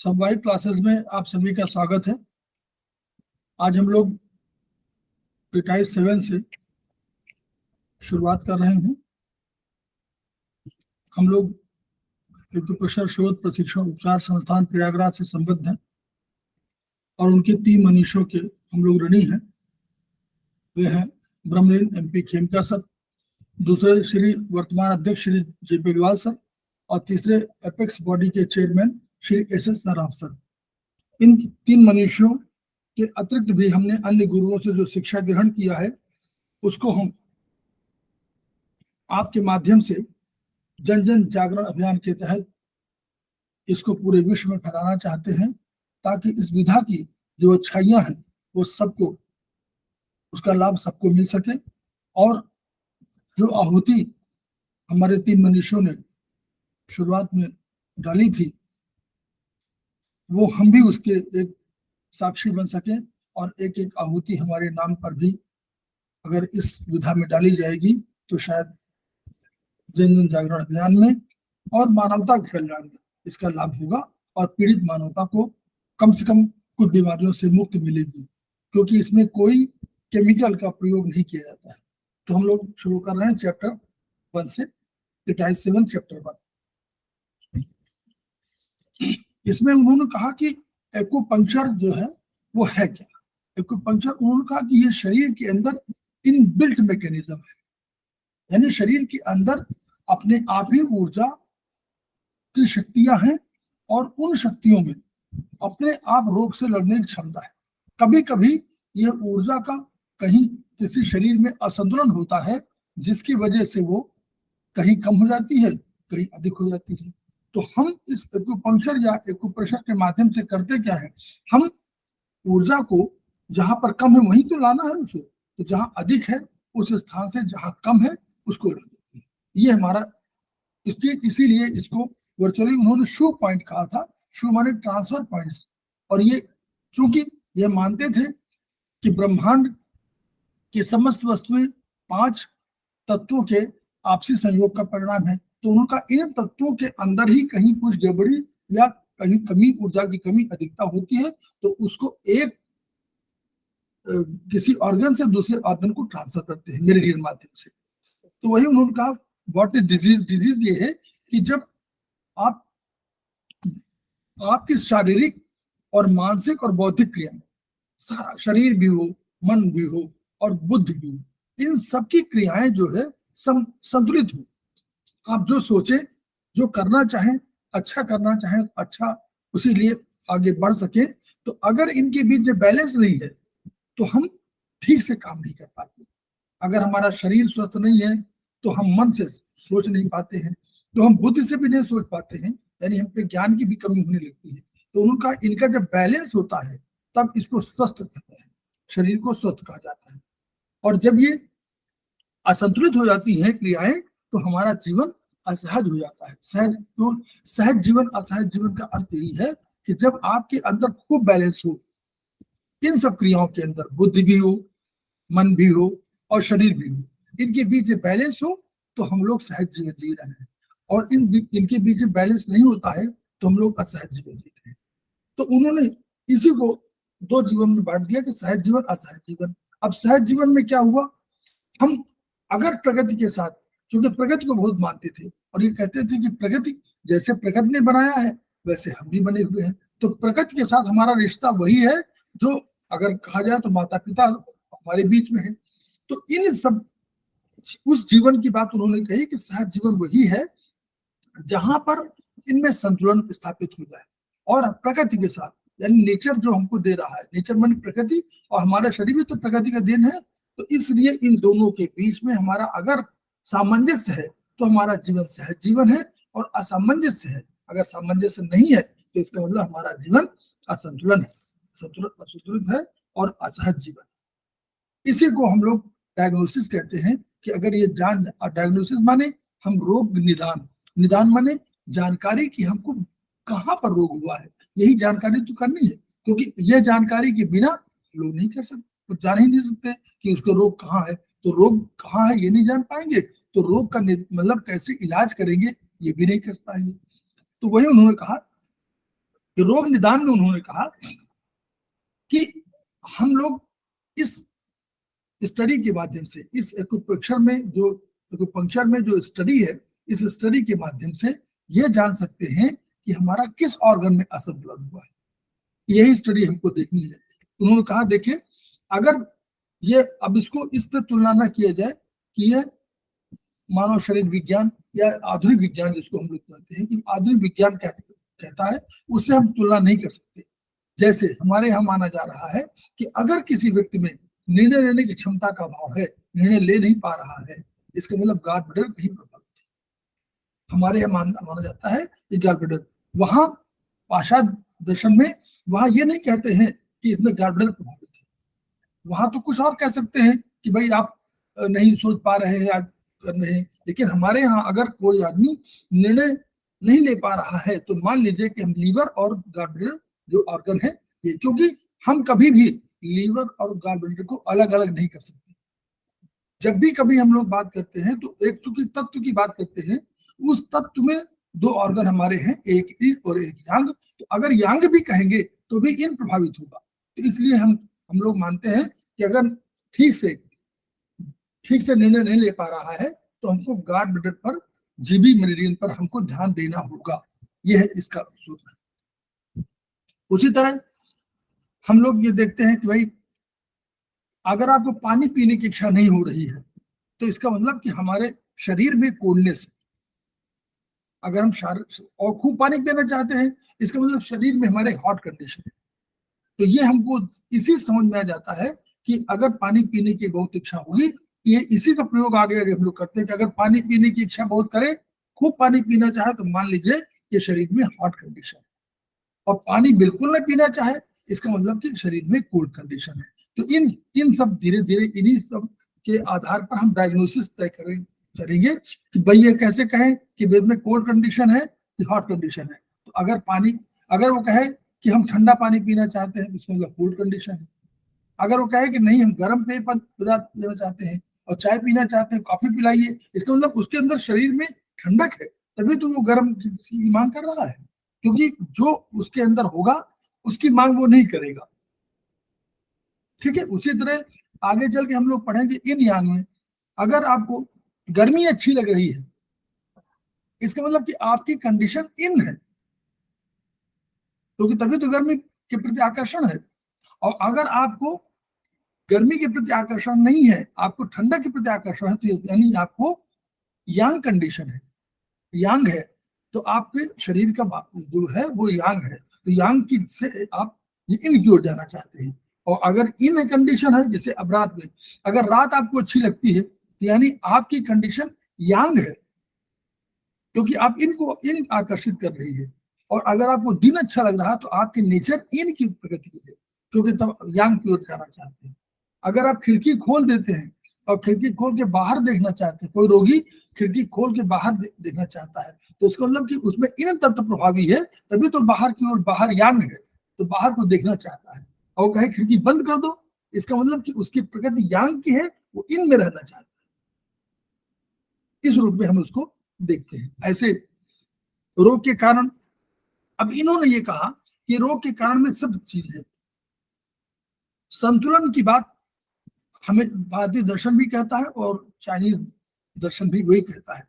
समवायिक classes में आप सभी का स्वागत है। आज हम लोग प्रीटाइज 7 से शुरुआत कर रहे हैं। हम लोग प्रेशर शोध प्रशिक्षण उपचार संस्थान प्रयागराज से संबद्ध हैं और उनके 3 मनीषों के हम लोग ऋणी हैं। वे हैं ब्रह्मलीन MP खेमका सर, दूसरे श्री वर्तमान अध्यक्ष श्री जे बेगवाल सर और तीसरे एपेक्स बॉडी के chairman Shri SS Saraf sir. इन 3 मनीषियों के अतिरिक्त भी हमने अन्य गुरुओं से जो शिक्षा ग्रहण किया है उसको हम आपके माध्यम से जन जन जागरण अभियान के तहत इसको पूरे विश्व में फैलाना चाहते हैं, ताकि इस विधा की जो अच्छाइयां हैं वो सबको, उसका लाभ सबको मिल सके। और जो आहुति हमारे 3 मनीषियों ने शुरुआत में डाली थी वो हम भी उसके एक साक्षी बन सके और एक एक आहुति हमारे नाम पर भी अगर इस विधा में डाली जाएगी तो शायद जन जन जागरण अभियान में और मानवता के कल्याण में इसका लाभ होगा और पीड़ित मानवता को कम से कम कुछ बीमारियों से मुक्त मिलेगी, क्योंकि इसमें कोई केमिकल का प्रयोग नहीं किया जाता है। तो हम लोग शुरू कर रहे हैं चैप्टर 1 से, प्रीटाइज 7 चैप्टर 1। इसमें उन्होंने कहा कि एक्यूपंक्चर जो है वो है क्या। एक्यूपंक्चर उन्होंने कहा कि ये शरीर के अंदर इनबिल्ट मैकेनिज्म है, यानी शरीर के अंदर अपने आप ही ऊर्जा की शक्तियां हैं और उन शक्तियों में अपने आप रोग से लड़ने की क्षमता है। कभी कभी यह ऊर्जा का कहीं किसी शरीर में असंतुलन होता है, जिसकी वजह से वो कहीं कम हो जाती है, कहीं अधिक हो जाती है। तो हम इस एक्यूपंक्चर या एक्यूप्रेशर के माध्यम से करते क्या है, हम ऊर्जा को जहां पर कम है वहीं तो लाना है उसे, तो जहां अधिक है उस स्थान से जहां कम है उसको ला देते हैं। ये हमारा इसीलिए इसको वर्चुअली उन्होंने शू पॉइंट कहा था। शू माने ट्रांसफर पॉइंट्स। और ये चूंकि ये मानते थे कि ब्रह्मांड की समस्त वस्तुएं 5 तत्वों के आपसी संयोग का परिणाम है, तो उनका इन तत्वों के अंदर ही कहीं कुछ गड़बड़ी या कहीं कमी, ऊर्जा की कमी अधिकता होती है, तो उसको एक किसी ऑर्गन से दूसरे ऑर्गन को ट्रांसफर करते हैं मेरिडियन माध्यम से। तो वही उन्होंने कहा व्हाट इज डिजीज। डिजीज ये है कि जब आपकी शारीरिक और मानसिक और बौद्धिक क्रिया, सारा शरीर भी हो, मन भी हो और बुद्धि भी हो, इन सबकी क्रियाएं जो है संतुलित हो। आप जो सोचे, जो करना चाहें, अच्छा करना चाहें, अच्छा उसी लिए आगे बढ़ सके। तो अगर इनके बीच में बैलेंस नहीं है तो हम ठीक से काम नहीं कर पाते। अगर हमारा शरीर स्वस्थ नहीं है तो हम मन से सोच नहीं पाते हैं, तो हम बुद्धि से भी नहीं सोच पाते हैं, यानी हम पे ज्ञान की भी कमी होने लगती है। तो इनका जब बैलेंस होता है तब इसको स्वस्थ कहते हैं, शरीर को स्वस्थ कहा जाता है। और जब ये असंतुलित हो जाती हैं क्रियाएं तो हमारा जीवन असहज हो जाता है। सहज जीवन, असहज जीवन का अर्थ यही है कि जब आपके अंदर खूब बैलेंस हो, इन सब क्रियाओं के अंदर बुद्धि भी हो, मन भी हो और शरीर भी हो, इनके बीच में बैलेंस हो तो हम लोग सहज जीवन जी रहे हैं। और इनके बीच में बैलेंस नहीं होता है तो हम लोग असहज जीवन जी रहे हैं। तो उन्होंने इसी को 2 जीवन में बांट दिया कि सहज जीवन, असहज जीवन। अब सहज जीवन में क्या हुआ, हम अगर प्रगति के साथ, क्योंकि प्रगति को बहुत मानते थे और ये कहते थे कि प्रगति जैसे प्रगति ने बनाया है वैसे हम भी बने हुए हैं, तो प्रगति के साथ हमारा रिश्ता वही है जो अगर कहा जाए तो माता पिता हमारे बीच में है। तो इन सब उस जीवन की बात उन्होंने कही कि सहज जीवन वही है जहां पर इनमें संतुलन स्थापित हो जाए और प्रकृति के साथ, यानी नेचर जो हमको दे रहा है, नेचर मानी प्रकृति, और हमारा शरीर भी तो प्रकृति का देन है। तो इसलिए इन दोनों के बीच में हमारा अगर सामंजस्य है तो हमारा जीवन सहज जीवन है, और असामंजस्य है, अगर सामंजस्य नहीं है तो इसका मतलब हमारा जीवन असंतुलन है, असंतुलित है और असहज जीवन। इसी को हम लोग डायग्नोसिस कहते हैं कि अगर ये डायग्नोसिस माने हम रोग निदान माने जानकारी कि हमको कहाँ पर रोग हुआ है, यही जानकारी तो करनी है, क्योंकि यह जानकारी के बिना लोग नहीं कर सकते, तो जान ही नहीं सकते कि उसको रोग कहाँ है। तो रोग कहाँ है ये नहीं जान पाएंगे तो रोग का मतलब कैसे इलाज करेंगे ये भी नहीं कर पाएंगे। तो वही उन्होंने कहा कि रोग निदान में उन्होंने कहा कि हम लोग इस स्टडी के माध्यम से, इस एक्यूपंक्चर में जो स्टडी है, इस स्टडी के माध्यम से ये जान सकते हैं कि हमारा किस ऑर्गन में असंतुलन हुआ है। यही स्टडी हमको देखनी है। उन्होंने कहा देखिए, अगर ये अब इसको इस तरह तुलना ना किया जाए कि ये मानव शरीर विज्ञान या आधुनिक विज्ञान जिसको हम लोग कहते हैं, कि आधुनिक विज्ञान कहता है, उससे हम तुलना नहीं कर सकते। जैसे हमारे यहाँ माना जा रहा है कि अगर किसी व्यक्ति में निर्णय लेने की क्षमता का अभाव है, निर्णय ले नहीं पा रहा है, इसका मतलब गॉड ब्लडर कहीं प्रभावित है। हमारे यहाँ माना जाता है कि गॉड ब्लडर, वहां पाश्चात्य दर्शन में वहां ये नहीं कहते हैं कि इसमें गॉड ब्लडर प्रभावित है। वहां तो कुछ और कह सकते हैं कि भाई आप नहीं सोच पा रहे हैं या कर रहे हैं। लेकिन हमारे यहाँ अगर कोई आदमी निर्णय नहीं ले पा रहा है तो मान लीजिए कि हम लीवर और गॉड ब्लडर जो ऑर्गन है ये, क्योंकि हम कभी भी लीवर और गॉल ब्लैडर को अलग अलग नहीं कर सकते। जब भी कभी हम लोग बात करते हैं तो एक चूंकि तत्व की बात करते हैं, उस तत्व में दो ऑर्गन हमारे हैं, एक इन और एक यांग। तो अगर यांग भी कहेंगे तो भी इन प्रभावित होगा। तो इसलिए हम लोग मानते हैं कि अगर ठीक से निर्णय नहीं ले पा रहा है तो हमको गॉल ब्लैडर पर, जीबी मेरिडियन पर हमको ध्यान देना होगा। यह है इसका सूत्र। उसी तरह हम लोग ये देखते हैं कि भाई अगर आपको पानी पीने की इच्छा नहीं हो रही है तो इसका मतलब कि हमारे शरीर में कोल्डनेस है। अगर हम और खूब पानी पीना चाहते हैं, इसका मतलब शरीर में हमारे हॉट कंडीशन है। तो ये हमको इसी समझ में आ जाता है कि अगर पानी पीने की बहुत इच्छा होगी, ये इसी का प्रयोग आगे हम लोग करते हैं कि अगर पानी पीने की इच्छा बहुत करे, खूब पानी पीना चाहे, तो मान लीजिए कि शरीर में हॉट कंडीशन है। और पानी बिल्कुल नहीं पीना चाहे, इसका मतलब कि शरीर में कोल्ड कंडीशन है। तो इन सब धीरे धीरे इन्हीं सब के आधार पर हम डायग्नोसिस तय करेंगे कि भाई ये कैसे कहें कि वेद में कोल्ड कंडीशन है कि हॉट कंडीशन है। तो अगर वो कहे कि हम ठंडा पानी पीना चाहते हैं, उसका मतलब कोल्ड कंडीशन है। अगर वो कहे कि नहीं हम गर्म पेय पदार्थ लेना चाहते हैं और चाय पीना चाहते हैं, कॉफी पिलाइए, इसका मतलब उसके अंदर शरीर में ठंडक है, तभी तो वो गर्म की मांग कर रहा है। क्योंकि जो उसके अंदर होगा उसकी मांग वो नहीं करेगा। ठीक है। उसी तरह आगे चल के हम लोग पढ़ेंगे इन यांग में, अगर आपको गर्मी अच्छी लग रही है, इसका मतलब कि आपकी कंडीशन इन है, क्योंकि तभी तो गर्मी के प्रति आकर्षण है। और अगर आपको गर्मी के प्रति आकर्षण नहीं है, आपको ठंडक के प्रति आकर्षण है, तो यानी आपको यांग कंडीशन है, यांग है। तो आपके शरीर का जो है वो यांग है। तो यांग की से आप इन की ओर जाना चाहते हैं। और अगर इन कंडीशन है, जैसे अब रात में अगर रात आपको अच्छी लगती है, तो यानी आपकी कंडीशन यांग है, क्योंकि आप इन आकर्षित कर रही है। और अगर आपको दिन अच्छा लग रहा है तो आपके नेचर इन की प्रगति है, क्योंकि तब यांग की ओर जाना चाहते हैं। अगर आप खिड़की खोल देते हैं और खिड़की खोल के बाहर देखना चाहते हैं, कोई रोगी खिड़की खोल के बाहर देखना चाहता है, तो इसका मतलब कि उसमें इन तत्व प्रभावी है, तभी तो बाहर की ओर, बाहर यांग है, तो बाहर को देखना चाहता है। और वो कहे खिड़की बंद कर दो, इसका मतलब कि उसकी प्रकृति यांग की है, वो इन में रहना चाहता है। इस रूप में हम उसको देखते हैं। ऐसे रोग के कारण, अब इन्होंने ये कहा कि रोग के कारण में सब चीज है। संतुलन की बात हमें भारतीय दर्शन भी कहता है और चाइनीज दर्शन भी वही कहता है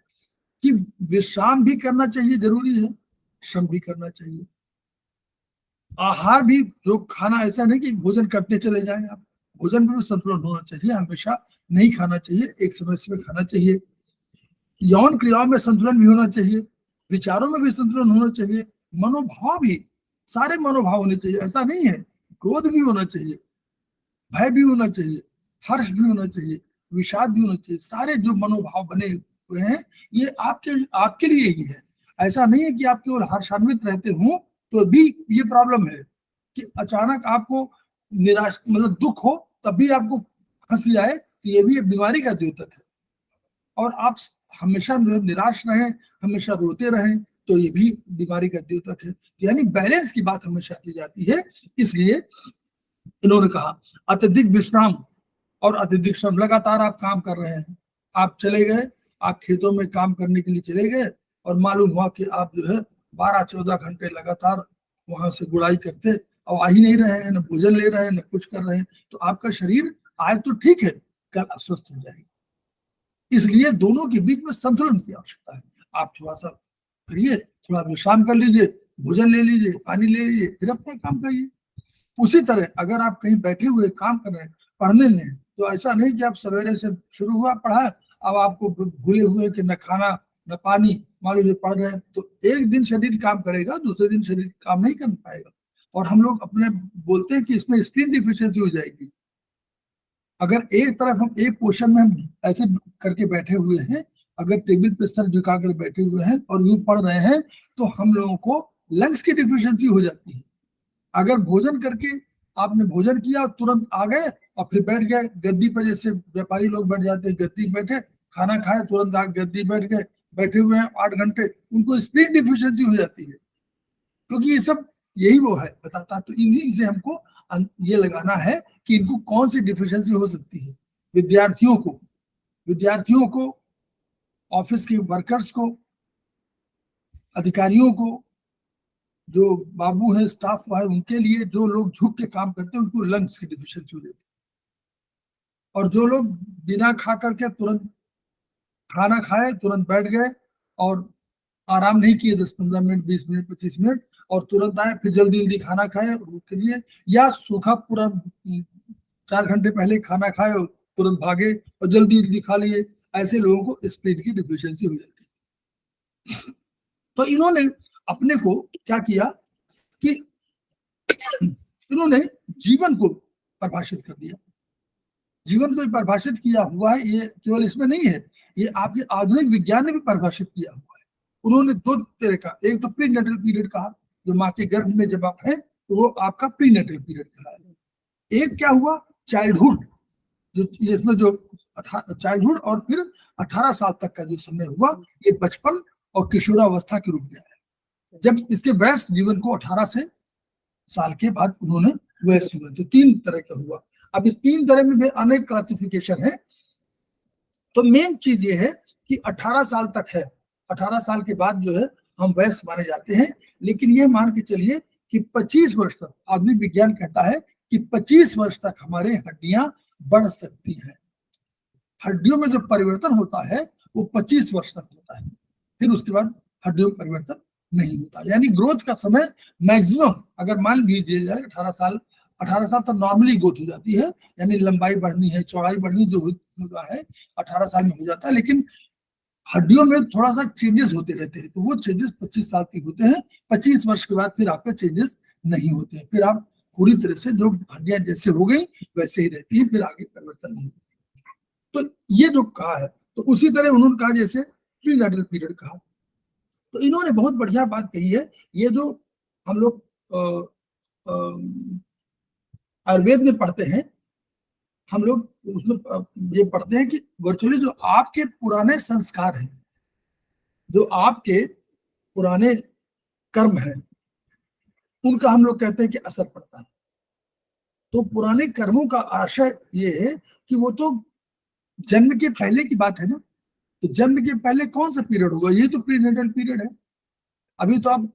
कि विश्राम भी करना चाहिए, जरूरी है, श्रम भी करना चाहिए। आहार भी जो खाना, ऐसा नहीं कि भोजन करते चले जाएं आप, भोजन में भी संतुलन होना चाहिए। हमेशा नहीं खाना चाहिए, एक समय से खाना चाहिए। यौन क्रियाओं में संतुलन भी होना चाहिए, विचारों में भी संतुलन होना चाहिए, मनोभाव भी, सारे मनोभाव होने चाहिए। ऐसा नहीं है, क्रोध भी होना चाहिए, भय भी होना चाहिए, हर्ष भी होना चाहिए, विषाद भी होना चाहिए। सारे जो मनोभाव बने हुए हैं ये आपके लिए ही है। ऐसा नहीं है कि आप केवल हर्षान्वित रहते हो तो भी ये प्रॉब्लम है कि अचानक आपको निराश, मतलब दुख हो तब भी आपको हंसी आए, तो ये भी एक बीमारी का द्योतक है। और आप हमेशा निराश रहें, हमेशा रोते रहें, तो ये भी बीमारी का द्योतक है। यानी बैलेंस की बात हमेशा की जाती है। इसलिए इन्होंने कहा अत्यधिक विश्राम और अत्यधिक श्रम। लगातार आप काम कर रहे हैं, आप चले गए, आप खेतों में काम करने के लिए चले गए और मालूम हुआ कि आप जो है 12-14 घंटे लगातार वहां से गुड़ाई करते, अब आ ही नहीं रहे हैं, न भोजन ले रहे हैं, न कुछ कर रहे हैं, तो आपका शरीर आज तो ठीक है, कल अस्वस्थ हो जाएगा। इसलिए दोनों के बीच में संतुलन की आवश्यकता है। आप थोड़ा सा करिए, थोड़ा विश्राम कर लीजिए, भोजन ले लीजिए, पानी ले लीजिए, फिर अपना काम करिए। उसी तरह अगर आप कहीं बैठे हुए काम कर रहे हैं, पढ़ने में हैं, तो ऐसा नहीं कि आप सवेरे से शुरू हुआ पढ़ा, अब आपको भूले हुए कि न खाना न पानी, मान लीजिए पढ़ रहे हैं, तो एक दिन शरीर काम करेगा, दूसरे दिन शरीर काम नहीं कर पाएगा। और हम लोग अपने बोलते हैं कि इसमें स्क्रीन डिफिशियंसी हो जाएगी। अगर एक तरफ हम एक पोर्शन में हम ऐसे करके बैठे हुए हैं, अगर टेबल पे सर झुका कर बैठे हुए हैं और यूं पढ़ रहे हैं, तो हम लोगों को लंग्स की डिफिशियंसी हो जाती है। अगर भोजन करके आपने भोजन किया, तुरंत आ गए और फिर बैठ गए गद्दी पर, जैसे व्यापारी लोग बैठ जाते हैं गद्दी बैठे, खाना खाए तुरंत आ गद्दी बैठ गए, बैठे हुए हैं 8 घंटे, उनको स्क्रीन डिफिशियंसी हो जाती है। क्योंकि ये सब यही वो है बताता, तो इन्हीं से हमको ये लगाना है कि इनको कौन सी डिफिशियंसी हो सकती है। विद्यार्थियों को, ऑफिस के वर्कर्स को, अधिकारियों को, जो बाबू है स्टाफ है, उनके लिए, जो लोग झुक के काम करते हैं, उनको लंग्स की डिफिशियंसी हो जाती है। और जो लोग बिना खा करके तुरंत खाना खाए तुरंत बैठ गए और आराम नहीं किए 10-15 मिनट, 20 मिनट, 25 मिनट, और तुरंत आए, फिर जल्दी जल्दी खाना खाए के लिए, या सूखा पूरा 4 घंटे पहले खाना खाए और तुरंत भागे और जल्दी जल्दी खा लिए, ऐसे लोगों को स्प्लिट की डिफिशियंसी हो जाती है। तो इन्होंने अपने को क्या किया कि इन्होंने जीवन को परिभाषित कर दिया। जीवन को परिभाषित किया हुआ है, ये केवल इसमें नहीं है, ये आपके आधुनिक विज्ञान ने भी परिभाषित किया हुआ है। उन्होंने 2 तरह का, एक तो प्री नेटल पीरियड कहा, जो माँ के गर्भ में जब आप हैं तो वो आपका प्री नेटल पीरियड कहलाएगा। एक क्या हुआ, चाइल्डहुड, जो इसमें जो चाइल्डहुड और फिर 18 साल तक का जो समय हुआ, ये बचपन और किशोरावस्था के रूप में आया। जब इसके वयस्क जीवन को 18 साल के बाद उन्होंने वयस्क जीवन, तो 3 तरह का हुआ। अब ये 3 तरह में भी अनेक क्लासिफिकेशन है। तो मेन चीज ये है कि 18 साल तक है, 18 साल के बाद जो है हम वयस्क माने जाते हैं। लेकिन ये मान के चलिए कि 25 वर्ष तक, आधुनिक विज्ञान कहता है कि 25 वर्ष तक हमारे हड्डियां बढ़ सकती हैं। हड्डियों में जो परिवर्तन होता है वो 25 वर्ष तक होता है, फिर उसके बाद हड्डियों में परिवर्तन नहीं होता। यानी ग्रोथ का समय मैक्सिमम, अगर मान लीजिए जाए 18 साल तक नॉर्मली ग्रोथ हो जाती है, यानी लंबाई बढ़नी है, चौड़ाई बढ़नी जो होता है 18 साल में हो जाता है। लेकिन हड्डियों में थोड़ा सा चेंजेस होते रहते हैं, तो वो चेंजेस 25 साल तक होते हैं। 25 वर्ष के बाद फिर आपका चेंजेस नहीं होते हैं, फिर आप पूरी तरह से जो हड्डियां जैसे हो गई वैसे ही रहती है, फिर आगे परिवर्तन नहीं होता। तो ये जो कहा है, तो उसी तरह उन्होंने कहा जैसे प्रीनेटल पीरियड कहा, तो इन्होंने बहुत बढ़िया बात कही है। ये जो हम लोग आयुर्वेद में पढ़ते हैं, हम लोग उसमें ये पढ़ते हैं कि वर्चुअली जो आपके पुराने संस्कार हैं, जो आपके पुराने कर्म हैं, उनका हम लोग कहते हैं कि असर पड़ता है। तो पुराने कर्मों का आशय ये है कि वो तो जन्म के पहले की बात है ना, तो जन्म के पहले कौन सा पीरियड होगा, ये तो प्रीनेटल पीरियड है। अभी तो आप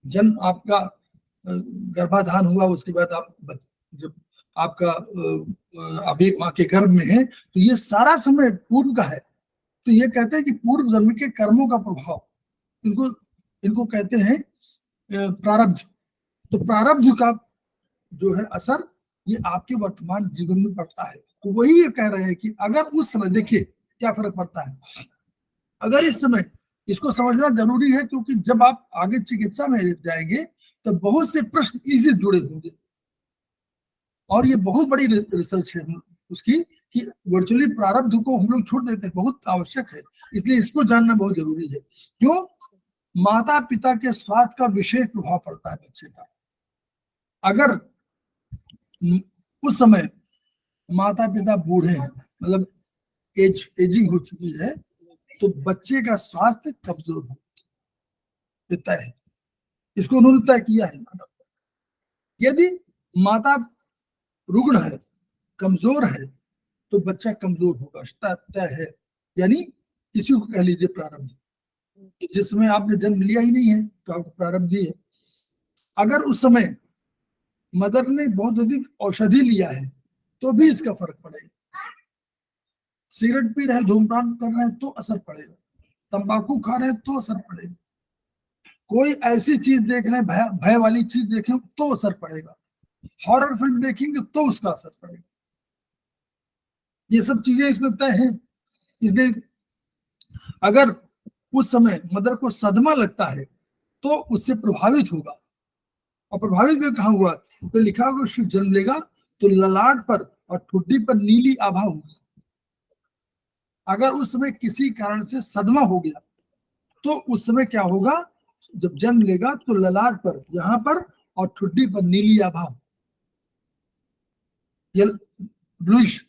जन्म, आपका गर्भाधान हुआ, उसके बाद आप जब आपका अभी माँ के गर्भ में है, तो ये सारा समय पूर्व का है। तो ये कहते हैं कि पूर्व जन्म के कर्मों का प्रभाव, इनको इनको कहते हैं प्रारब्ध। तो प्रारब्ध का जो है असर, ये आपके वर्तमान जीवन में पड़ता है। तो वही ये कह रहे हैं कि अगर उस समय, देखिए क्या फर्क पड़ता है, अगर इस समय, इसको समझना जरूरी है, क्योंकि जब आप आगे चिकित्सा में जाएंगे तो बहुत से प्रश्न इसी जुड़े होंगे। और ये बहुत बड़ी रिसर्च है उसकी, कि वर्चुअली प्रारब्ध को हम लोग छोड़ देते हैं, बहुत आवश्यक है, इसलिए इसको जानना बहुत जरूरी है। क्यों? माता पिता के स्वास्थ्य का विशेष प्रभाव पड़ता है बच्चे का। अगर उस समय माता पिता बूढ़े हैं, मतलब एजिंग हो चुकी है, तो बच्चे का स्वास्थ्य कमजोर हो, तय है, इसको उन्होंने तय किया है। यदि माता रुग्ण है, कमजोर है, तो बच्चा कमजोर होगा, तय है। यानी इसी को कह लीजिए प्रारब्ध। जिसमें आपने जन्म लिया ही नहीं है तो आपको प्रारब्ध ही है। अगर उस समय मदर ने बहुत अधिक औषधि लिया है तो भी इसका फर्क पड़ेगा। सिगरेट पी रहे हैं, धूम्रपान कर रहे हैं तो असर पड़ेगा, तंबाकू खा रहे हैं तो असर पड़ेगा, कोई ऐसी चीज देख रहे हैं भय भय वाली चीज देखें तो असर पड़ेगा, हॉरर फिल्म देखेंगे तो उसका असर पड़ेगा। ये सब चीजें इसमें तय है। इसलिए अगर उस समय मदर को सदमा लगता है तो उससे प्रभावित होगा। और प्रभावित में कहा हुआ तो लिखा होगा शिशु जन्म लेगा तो ललाट पर और ठुड्डी पर नीली आभा होगी। अगर उस समय किसी कारण से सदमा हो गया तो उस समय क्या होगा, जब जन्म लेगा तो ललाट पर, यहाँ पर और ठुड्डी पर नीली आभा, ये ब्लूइश,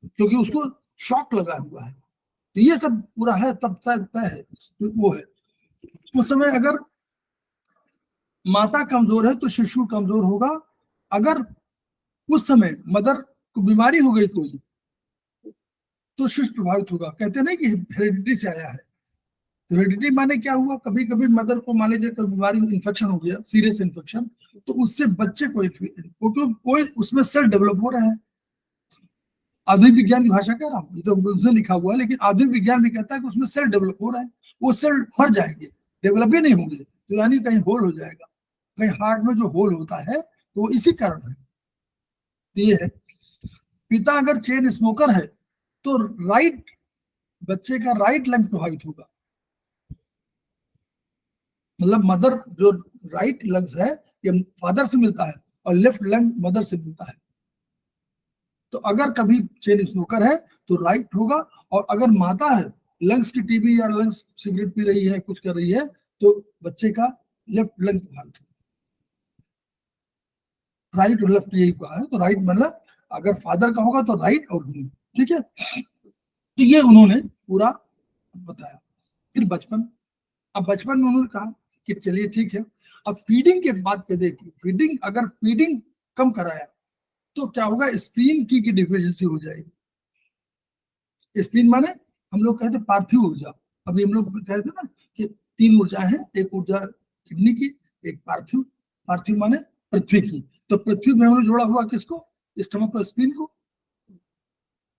क्योंकि उसको शॉक लगा हुआ है। तो ये सब पूरा है, तब तय है तो वो है। उस समय अगर माता कमजोर है तो शिशु कमजोर होगा। अगर उस समय मदर को बीमारी हो गई कोई तो शिशु प्रभावित होगा। कहते नहीं कि हेरिडिटी से आया है। तो हेरिडिटी माने क्या हुआ, कभी कभी मदर को मान लीजिए कोई बीमारी, इन्फेक्शन हो गया, सीरियस इन्फेक्शन, तो उससे बच्चे को कोई उसमें सेल डेवलप हो रहे हैं। आधुनिक विज्ञान की भाषा कह रहा हूँ, ये तो उसमें लिखा हुआ है, लेकिन आधुनिक विज्ञान भी कहता है कि उसमें सेल डेवलप हो रहे हैं, वो सेल मर जाएंगे, डेवलप ही नहीं होंगे, तो यानी कहीं होल हो जाएगा। कहीं हार्ट में जो होल होता है तो वो इसी कारण है। ये है, पिता अगर चेन स्मोकर है तो राइट, बच्चे का राइट लंग प्रभावित होगा। मतलब मदर जो राइट लंग्स है ये फादर से मिलता है और लेफ्ट लंग मदर से मिलता है। तो अगर कभी चेन स्मोकर है तो राइट होगा, और अगर माता है लंग्स की टीबी या लंग्स सिगरेट पी रही है, कुछ कर रही है, तो बच्चे का लेफ्ट लंग प्रभावित होगा। राइट और लेफ्ट यही कहा है, तो राइट मतलब अगर फादर का होगा तो राइट और लेफ्ट, ठीक है। तो ये उन्होंने पूरा बताया। फिर बचपन, अब बचपन में उन्होंने कहा कि चलिए ठीक है, अब फीडिंग के बाद के देखिए, फीडिंग अगर फीडिंग कम कराया तो क्या होगा, स्प्लीन की डिफिशियंसी हो जाएगी। स्प्लीन माने हम लोग कहते पार्थिव ऊर्जा। अभी हम लोग कहते ना कि 3 ऊर्जा है, एक ऊर्जा किडनी की, एक पार्थिव, पार्थिव माने पृथ्वी की। तो पृथ्वी में हम लोग जोड़ा हुआ किसको, स्टमक और स्प्लीन को।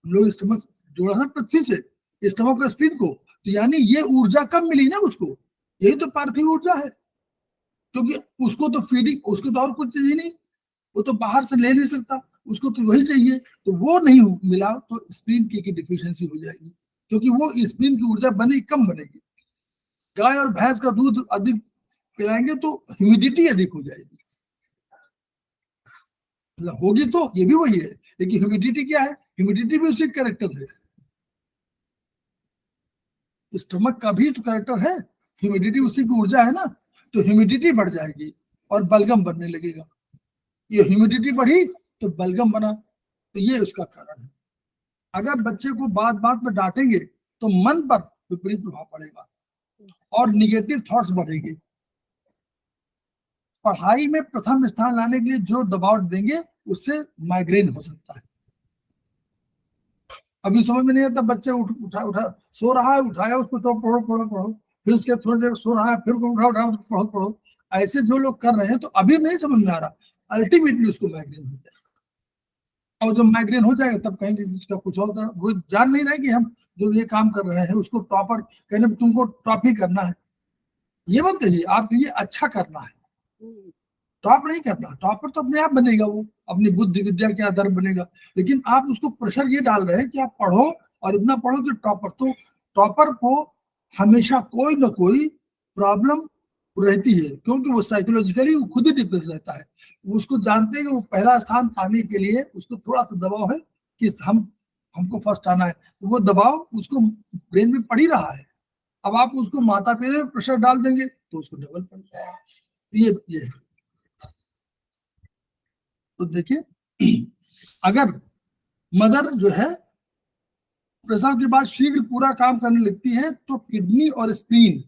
हम लोग स्टमक जोड़ा है पृथ्वी से, स्टमक और स्प्लीन को, तो यानी ये ऊर्जा कम मिली ना उसको, यही तो पार्थिव ऊर्जा है। क्योंकि उसको तो फीडिंग, उसको तो और कुछ चाहिए नहीं, वो तो बाहर से ले नहीं सकता, उसको तो वही चाहिए, तो वो नहीं मिला तो स्प्लीन की डिफिशियंसी हो जाएगी, क्योंकि वो स्प्लीन की ऊर्जा बनी कम बनेगी। गाय और भैंस का दूध अधिक पिलाएंगे तो ह्यूमिडिटी अधिक हो जाएगी, मतलब होगी तो ये भी वही है, लेकिन ह्यूमिडिटी क्या है, ह्यूमिडिटी भी उसी कैरेक्टर है, स्टमक का भी तो कैरेक्टर है, ह्यूमिडिटी उसी की ऊर्जा है ना, तो ह्यूमिडिटी बढ़ जाएगी और बलगम बनने लगेगा। ये ह्यूमिडिटी बढ़ी तो बलगम बना, तो ये उसका कारण है। अगर बच्चे को बात बात में डांटेंगे तो मन पर विपरीत प्रभाव पड़ेगा और निगेटिव थॉट्स बढ़ेंगे। पढ़ाई में प्रथम स्थान लाने के लिए जो दबाव देंगे उससे माइग्रेन हो सकता है। अभी समझ में नहीं आता, बच्चे उठा उठा सो रहा है, उठाया उसको तो पढ़ो पढ़ो पढ़ो, फिर उसके थोड़ी देर सो रहा है, फिर उठा उठा पढ़ो पढ़ो। ऐसे जो लोग कर रहे हैं तो अभी नहीं समझ में आ रहा, अल्टीमेटली उसको माइग्रेन हो जाएगा। और जब माइग्रेन हो जाएगा तब कहेंगे इसका कुछ और कर, वो जान नहीं रहे कि हम जो ये काम कर रहे हैं उसको टॉपर कहने, तुमको टॉप ही करना है। ये मत कहिए, आप कहिए अच्छा करना है, टॉप नहीं करना। टॉपर तो अपने आप बनेगा, वो अपनी बुद्धि विद्या के आधार बनेगा, लेकिन आप उसको प्रेशर ये डाल रहे हैं कि आप पढ़ो और इतना पढ़ो कि टॉपर। तो टॉपर को हमेशा कोई ना कोई प्रॉब्लम रहती है, क्योंकि वो साइकोलॉजिकली वो खुद ही डिप्रेस रहता है। उसको जानते हैं कि वो पहला स्थान पाने के लिए उसको थोड़ा सा दबाव है कि हमको फर्स्ट आना है, तो वो दबाव उसको ब्रेन में पड़ ही रहा है। अब आप उसको माता पिता में प्रेशर डाल देंगे तो उसको डबल पड़ जाएगा। ये है। तो देखिए, अगर मदर जो है प्रसव के बाद शीघ्र पूरा काम करने लगती है तो किडनी और स्प्लीन,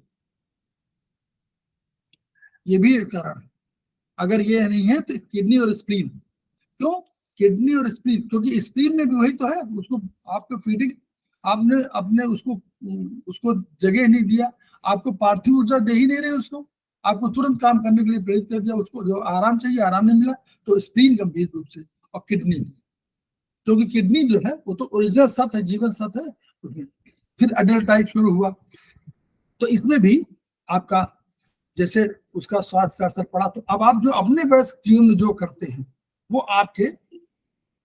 ये भी एक कारण है। अगर ये नहीं है तो किडनी और स्प्लीन, क्यों किडनी और स्प्लीन, क्योंकि स्प्लीन में भी वही तो है, उसको आपको फीडिंग, आपने अपने उसको उसको जगह नहीं दिया, आपको पार्थिव ऊर्जा दे ही नहीं रहे उसको, आपको तुरंत काम करने के लिए प्रेरित कर दिया, उसको जो आराम चाहिए आराम नहीं मिला, तो स्प्लीन गंभीर रूप से, और किडनी भी, क्योंकि किडनी जो है वो तो ओरिजिनल सत है, जीवन सत है उसमें। फिर अडल्ट टाइप शुरू हुआ, तो इसमें भी आपका जैसे उसका स्वास्थ्य का असर पड़ा, तो अब आप जो अपने वयस्क जीवन में जो करते हैं वो आपके,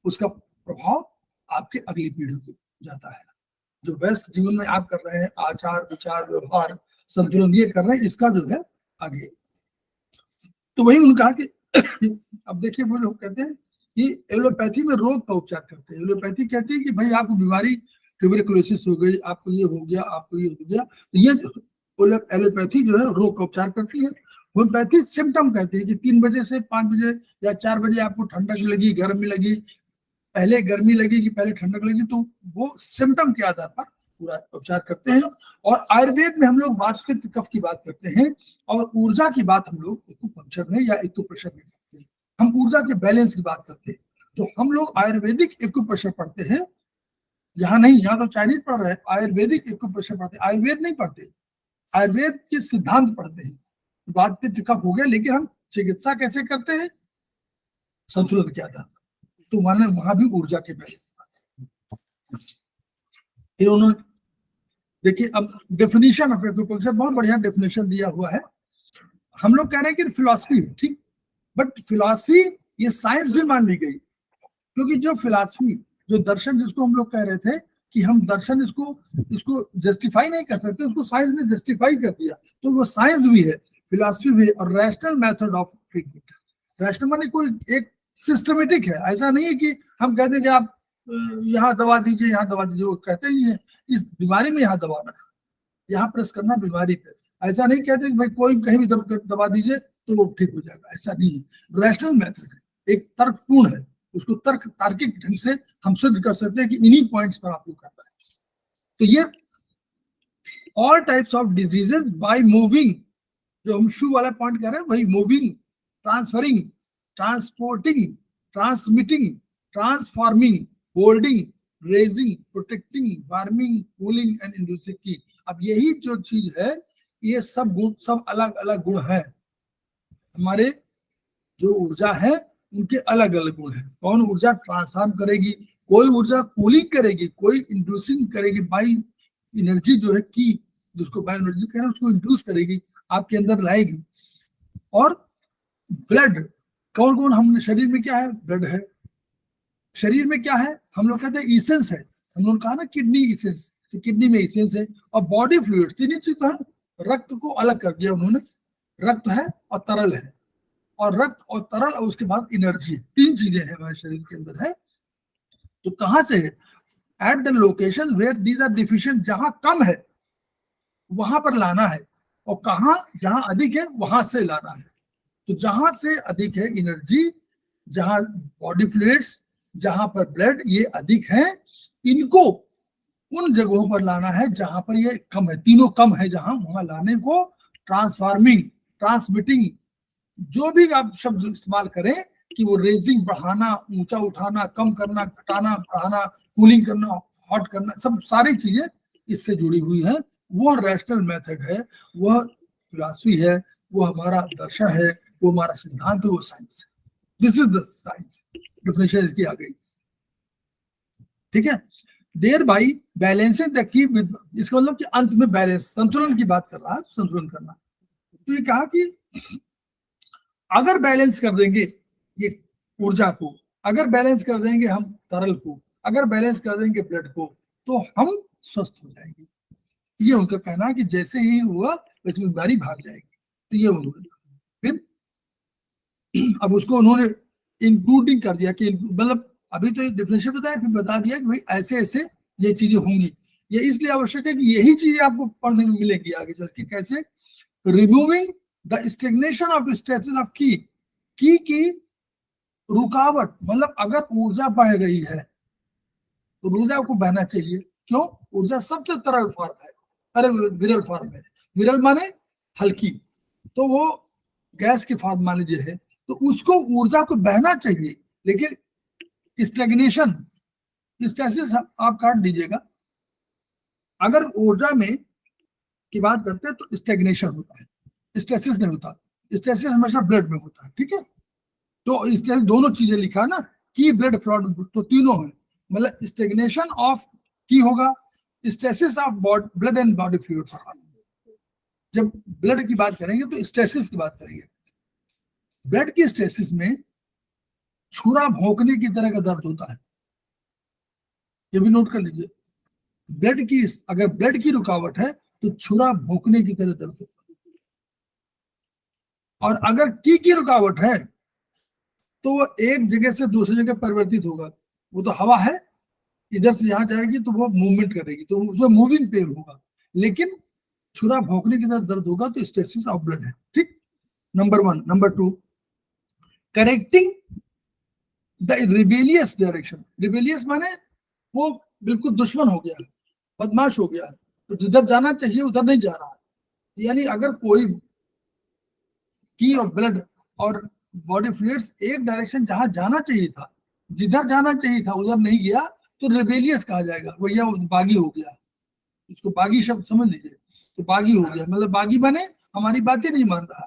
उसका प्रभाव आपके अगली पीढ़ी को जाता है। जो व्यस्त जीवन में आप कर रहे हैं, आचार विचार व्यवहार संतुलन ये कर रहे हैं, इसका जो है आगे। तो वही उन्होंने कहा कि अब देखिए वो लोग कहते हैं कि एलोपैथी में रोग का उपचार करते हैं। एलोपैथी कहती है कि भाई आपको बीमारी ट्यूबरकुलोसिस हो गई, आपको ये हो गया, आपको ये हो गया, तो ये एलोपैथी जो है रोग का उपचार करती है। होम्योपैथी सिम्टम कहती है कि 3 बजे से 5 बजे या 4 बजे आपको ठंडक लगी, गर्मी लगी, पहले गर्मी लगी कि पहले ठंडक लगी, तो वो सिम्टम के आधार पर पूरा उपचार करते हैं। और आयुर्वेद में हम लोग वातपित्त कफ की बात करते हैं, और ऊर्जा की बात हम लोग एक्यूपंक्चर में या एक्यूप्रेशर में करते हैं। हम ऊर्जा के बैलेंस की बात करते हैं, तो हम लोग आयुर्वेदिक एक्यूप्रेशर पढ़ते हैं। यहाँ नहीं, यहाँ तो चाइनीज पढ़ रहे हैं, आयुर्वेदिक एक्यूप्रेशर पढ़ते हैं, आयुर्वेद नहीं पढ़ते, आयुर्वेद के सिद्धांत पढ़ते हैं। वातपित्त कफ हो गया, लेकिन हम चिकित्सा कैसे करते हैं, संतुलन के आधार पर, तो माने वहां भी ऊर्जा के बैलेंस। फिर उन्होंने देखिए अब डेफिनेशन ऑफ एक्यूपंक्चर, बहुत बढ़िया डेफिनेशन दिया हुआ है। हम लोग कह रहे हैं कि फिलॉसफी, ठीक, बट फिलॉसफी ये साइंस भी मान ली गई, क्योंकि जो फिलॉसफी, जो दर्शन जिसको हम लोग कह रहे थे कि हम दर्शन इसको जस्टिफाई नहीं कर सकते, उसको साइंस ने जस्टिफाई कर दिया, तो वो साइंस भी है, फिलॉसफी भी है, और rational method of treatment. Rational माने कोई एक सिस्टमेटिक है, ऐसा नहीं है कि हम कहते हैं कि आप यहाँ दवा दीजिए, यहाँ दवा दीजिए, वो कहते ही है इस बीमारी में यहाँ दबाना है, यहाँ प्रेस करना बीमारी पे, ऐसा नहीं कहते कि भाई कोई कहीं भी दबा दीजिए तो वो ठीक हो जाएगा, ऐसा नहीं है। रैशनल मेथड है, एक तर्कपूर्ण है, उसको तार्किक ढंग से हम सिद्ध कर सकते हैं कि इन्हीं पॉइंट्स पर आपको करना है। तो ये all types of diseases by moving, जो हम शू वाला पॉइंट कर रहे हैं वही moving, transferring, transporting, transmitting, transforming, holding, raising, protecting, warming, cooling and inducing की। अब यही जो चीज है, ये सब गुण, सब अलग अलग गुण है। हमारे जो ऊर्जा है उनके अलग अलग गुण है। कौन ऊर्जा ट्रांसफॉर्म करेगी, कोई ऊर्जा कूलिंग करेगी, कोई इंड्यूसिंग करेगी, बाई एनर्जी जो है की, जिसको बायो एनर्जी कह रहे हैं, उसको इंड्यूस करेगी, आपके अंदर लाएगी। और ब्लड, कौन कौन, हम शरीर में क्या है, ब्लड है। शरीर में क्या है, हम लोग कहते हैं इसेंस है, हम लोग कहा ना किडनी इसेंस, तो किडनी में इसेंस है। और बॉडी फ्लूइड, तीन चीज है, रक्त को अलग कर दिया उन्होंने, रक्त है और तरल है, और रक्त और तरल, और उसके बाद एनर्जी, तीन चीजें हैं हमारे शरीर के अंदर है। तो कहां से है, at the location where these are deficient, जहां कम है वहां पर लाना है, और कहां जहां अधिक है वहां से लाना है। तो जहां से अधिक है एनर्जी, जहां बॉडी फ्लूइड्स, जहां पर ब्लड ये अधिक है, इनको उन जगहों पर लाना है जहां पर ये कम है, तीनों कम है जहां, वहां लाने को ट्रांसफार्मिंग, ट्रांसमिटिंग, जो भी आप शब्द इस्तेमाल करें, कि वो रेजिंग, बढ़ाना, ऊंचा उठाना, कम करना, घटाना, बढ़ाना, कूलिंग करना, हॉट करना, सब सारी चीजें इससे जुड़ी हुई है। वो रैशनल मेथड है, वह फिलॉसफी है, वो हमारा दर्शन है, वो हमारा सिद्धांत है, वो साइंस है। This is the science, definition इसकी आ गई, ठीक है। There by balancing the key, इसका मतलब कि अंत में बैलेंस, संतुलन की बात कर रहा है, संतुलन करना। तो ये कहा कि अगर बैलेंस कर देंगे ये ऊर्जा को, अगर बैलेंस कर देंगे हम तरल को, अगर बैलेंस कर देंगे ब्लड को, तो हम स्वस्थ हो जाएंगे। ये उनका कहना है कि जैसे ही हुआ वैसे बीमारी भाग जाएगी। तो ये उन्होंने फिर अब उसको उन्होंने इंक्लूडिंग कर दिया कि मतलब अभी तो डिफिनेशन बताया, फिर बता दिया कि भाई ऐसे ऐसे ये चीजें होंगी। ये इसलिए आवश्यक है कि यही चीजें आपको पढ़ने में मिलेगी आगे चल के। कैसे, removing the stagnation of status of की रुकावट, मतलब अगर ऊर्जा बह रही है तो ऊर्जा को बहना चाहिए। क्यों, ऊर्जा सबसे तरल फॉर्म है, अरे विरल फॉर्म है, विरल माने हल्की, तो वो गैस की फॉर्म मान लीजिए है, तो उसको ऊर्जा को बहना चाहिए। लेकिन स्टेग्नेशन, स्टेसिस आप काट दीजिएगा, अगर ऊर्जा में की बात करते हैं तो स्टेग्नेशन होता है, स्टेसिस नहीं होता, स्टेसिस हमेशा ब्लड में होता है, ठीक है। तो इसलिए दोनों चीजें लिखा है ना कि ब्लड फ्लो, तो तीनों है, मतलब स्टेग्नेशन ऑफ की होगा, stasis of blood and body fluids. जब ब्लड की बात करेंगे तो स्टेसिस की बात करेंगे। ब्लड की स्टेसिस में छुरा भोंकने की तरह का दर्द होता है, ये भी नोट कर लीजिए। ब्लड की, अगर ब्लड की रुकावट है तो छुरा भोंकने की तरह दर्द होता है, और अगर की रुकावट है तो वो एक जगह से दूसरी जगह परिवर्तित होगा। वो तो हवा है, इधर से यहां जाएगी तो वो मूवमेंट करेगी, तो उसमें मूविंग पेन होगा, लेकिन छुरा भोंकने की तरह दर्द होगा, तो स्टेसिस ऑफ ब्लड है, ठीक। Number 1। Number 2, correcting the rebellious direction. Rebellious माने वो बिल्कुल दुश्मन हो गया है, बदमाश हो गया है, तो जिधर जाना चाहिए उधर नहीं जा रहा है। यानी अगर कोई की और ब्लड और बॉडी फ्लूइड्स एक डायरेक्शन जहां जाना चाहिए था, जिधर जाना चाहिए था उधर नहीं गया, तो रिबेलियस कहा जाएगा, भैया बागी हो गया। इसको बागी शब्द समझ लीजिए, तो बागी हो गया मतलब बागी बने, हमारी बातें नहीं मान रहा,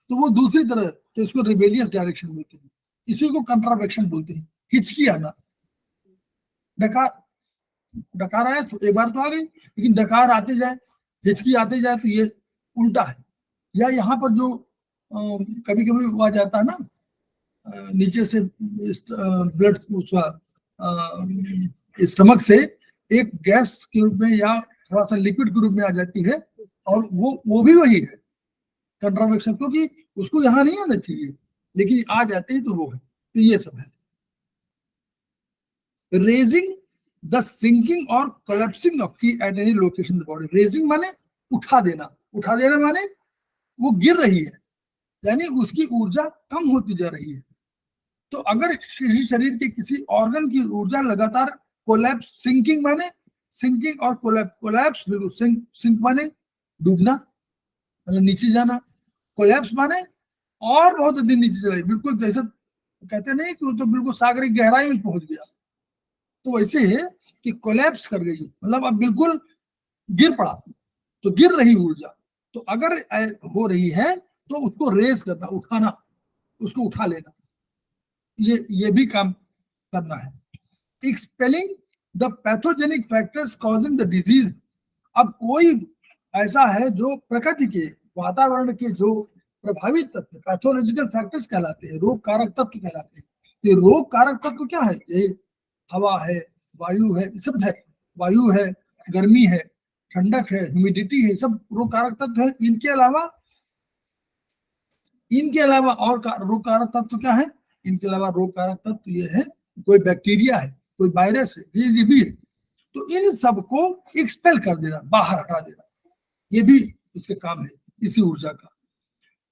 तो वो दूसरी तरह, तो इसको रिबेलियस डायरेक्शन बोलते हैं। इसी को कंट्रावेक्शन बोलते हैं, हिचकी आना। डकार, डकार आया तो एक बार तो आ गई, लेकिन डकार आते जाए, हिचकी आते जाए, तो ये उल्टा है। या यहाँ पर जो कभी कभी हुआ जाता है ना, नीचे से ब्लड स्टमक से एक गैस के रूप में या थोड़ा सा लिक्विड के रूप में आ जाती है, और वो भी वही है कंट्रावेक्शन, क्योंकि उसको यहाँ नहीं आना चाहिए, लेकिन आ जाते ही तो वो है। तो ये सब है। रेजिंग द सिंकिंग और कोलैप्सिंग ऑफ की at any location the body. Raising माने उठा देना, उठा देना माने वो गिर रही है, यानी उसकी ऊर्जा कम होती जा रही है। तो अगर शरीर के किसी ऑर्गन की ऊर्जा लगातार कोलैप्स, सिंकिंग माने सिंकिंग और कोलैप्स, सिंक माने डूबना, मतलब नीचे जाना, कोलैप्स माने और बहुत दिन नीचे चला, बिल्कुल जैसे कहते नहीं कि वो तो बिल्कुल सागर की गहराई में पहुंच गया, तो वैसे है कि कोलैप्स कर गई, मतलब अब बिल्कुल गिर पड़ा, तो गिर रही ऊर्जा। तो अगर हो रही है तो उसको रेज करना, उठाना, उसको उठा लेना, ये भी काम करना है। Expelling the pathogenic factors causing the disease. अब कोई ऐसा है जो प्रकृति के, वातावरण के जो प्रभावित तत्व पैथोलॉजिकल फैक्टर्स कहलाते हैं, रोग कारक तत्व कहलाते हैं। ये रोग कारक तत्व क्या है? ये हवा है, वायु है, सब है, वायु है, गर्मी है, ठंडक है, ह्यूमिडिटी है, सब रोग कारक तत्व है। इनके अलावा और रोग कारक तत्व क्या है? इनके अलावा रोग कारक तत्व ये है, कोई बैक्टीरिया है, कोई वायरस है, ये भी है। तो इन सबको एक्सपेल कर देना, बाहर हटा देना, ये भी इसके काम है, इसी ऊर्जा का।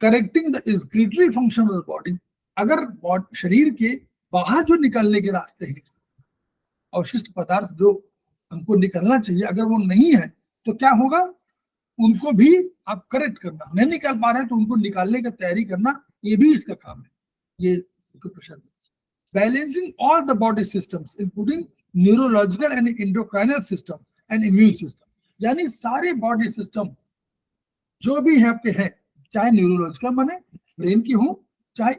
Correcting the excretory function of the body. अगर शरीर के बाहर जो निकलने के रास्ते हैं, अवशिष्ट पदार्थ जो हमको निकलना चाहिए, अगर वो नहीं है तो क्या होगा? उनको भी आप करेक्ट करना, नहीं निकाल पा रहे हैं तो उनको निकालने की तैयारी करना, ये भी इसका काम है। ये प्रश्न। Balancing all the body systems including neurological and endocrinal system and immune system, यानी सारे बॉडी सिस्टम जो भी है आपके हैं, चाहे न्यूरोलॉजिकल माने ब्रेन की हो, चाहे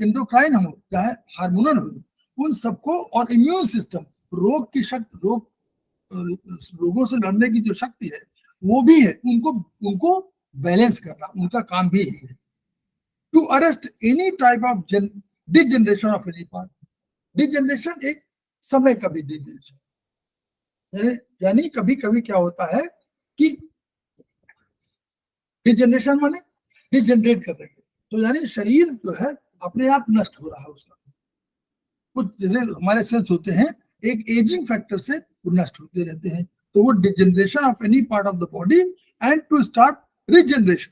एंडोक्राइन हो, चाहे हार्मोनल हो, उन सबको, और इम्यून सिस्टम रोग की शक्ति, रोगों से लड़ने की जो शक्ति है वो भी है, उनको बैलेंस करना उनका काम भी यही है। To arrest any type of degeneration of any part. Degeneration एक समय का भी डिजनरेशन, यानी कभी कभी क्या होता है कि डिजनरेशन माने डिजनरेट कर रही है, तो यानी शरीर जो है अपने आप नष्ट हो रहा है उसका। कुछ जैसे हमारे सेल्स होते हैं, एक एजिंग फैक्टर से वो नष्ट होते रहते हैं, तो वो degeneration of any part of the body and to start regeneration.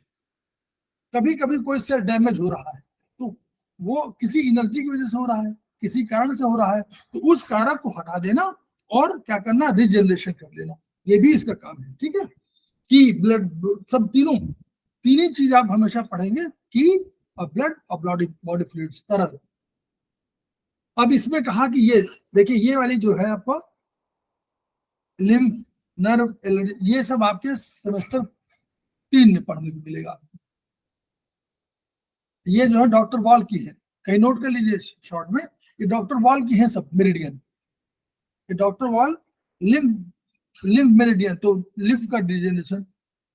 कभी कभी कोई सेल डैमेज हो रहा है तो वो किसी एनर्जी की वजह से हो रहा है, किसी कारण से हो रहा है, तो उस कारक को हटा देना और क्या करना? रिजनरेशन कर लेना, ये भी इसका काम है। ठीक है, कि ब्लड, सब तीन ही चीज आप हमेशा पढ़ेंगे, कि ब्लड और बॉडी फ्लूइड्स, तरल। अब इसमें कहा कि ये देखिए, ये वाली जो है आपको लिम्फ, नर्व, ये सब आपके सेमेस्टर 3 में पढ़ने को मिलेगा। ये जो है डॉक्टर वॉल की है, कहीं नोट कर लीजिए शॉर्ट में, ये डॉक्टर वॉल की है सब मेरिडियन। ये डॉक्टर वॉल लिम्फ मेरिडियन तो लिम्फ का डिजेनरेशन,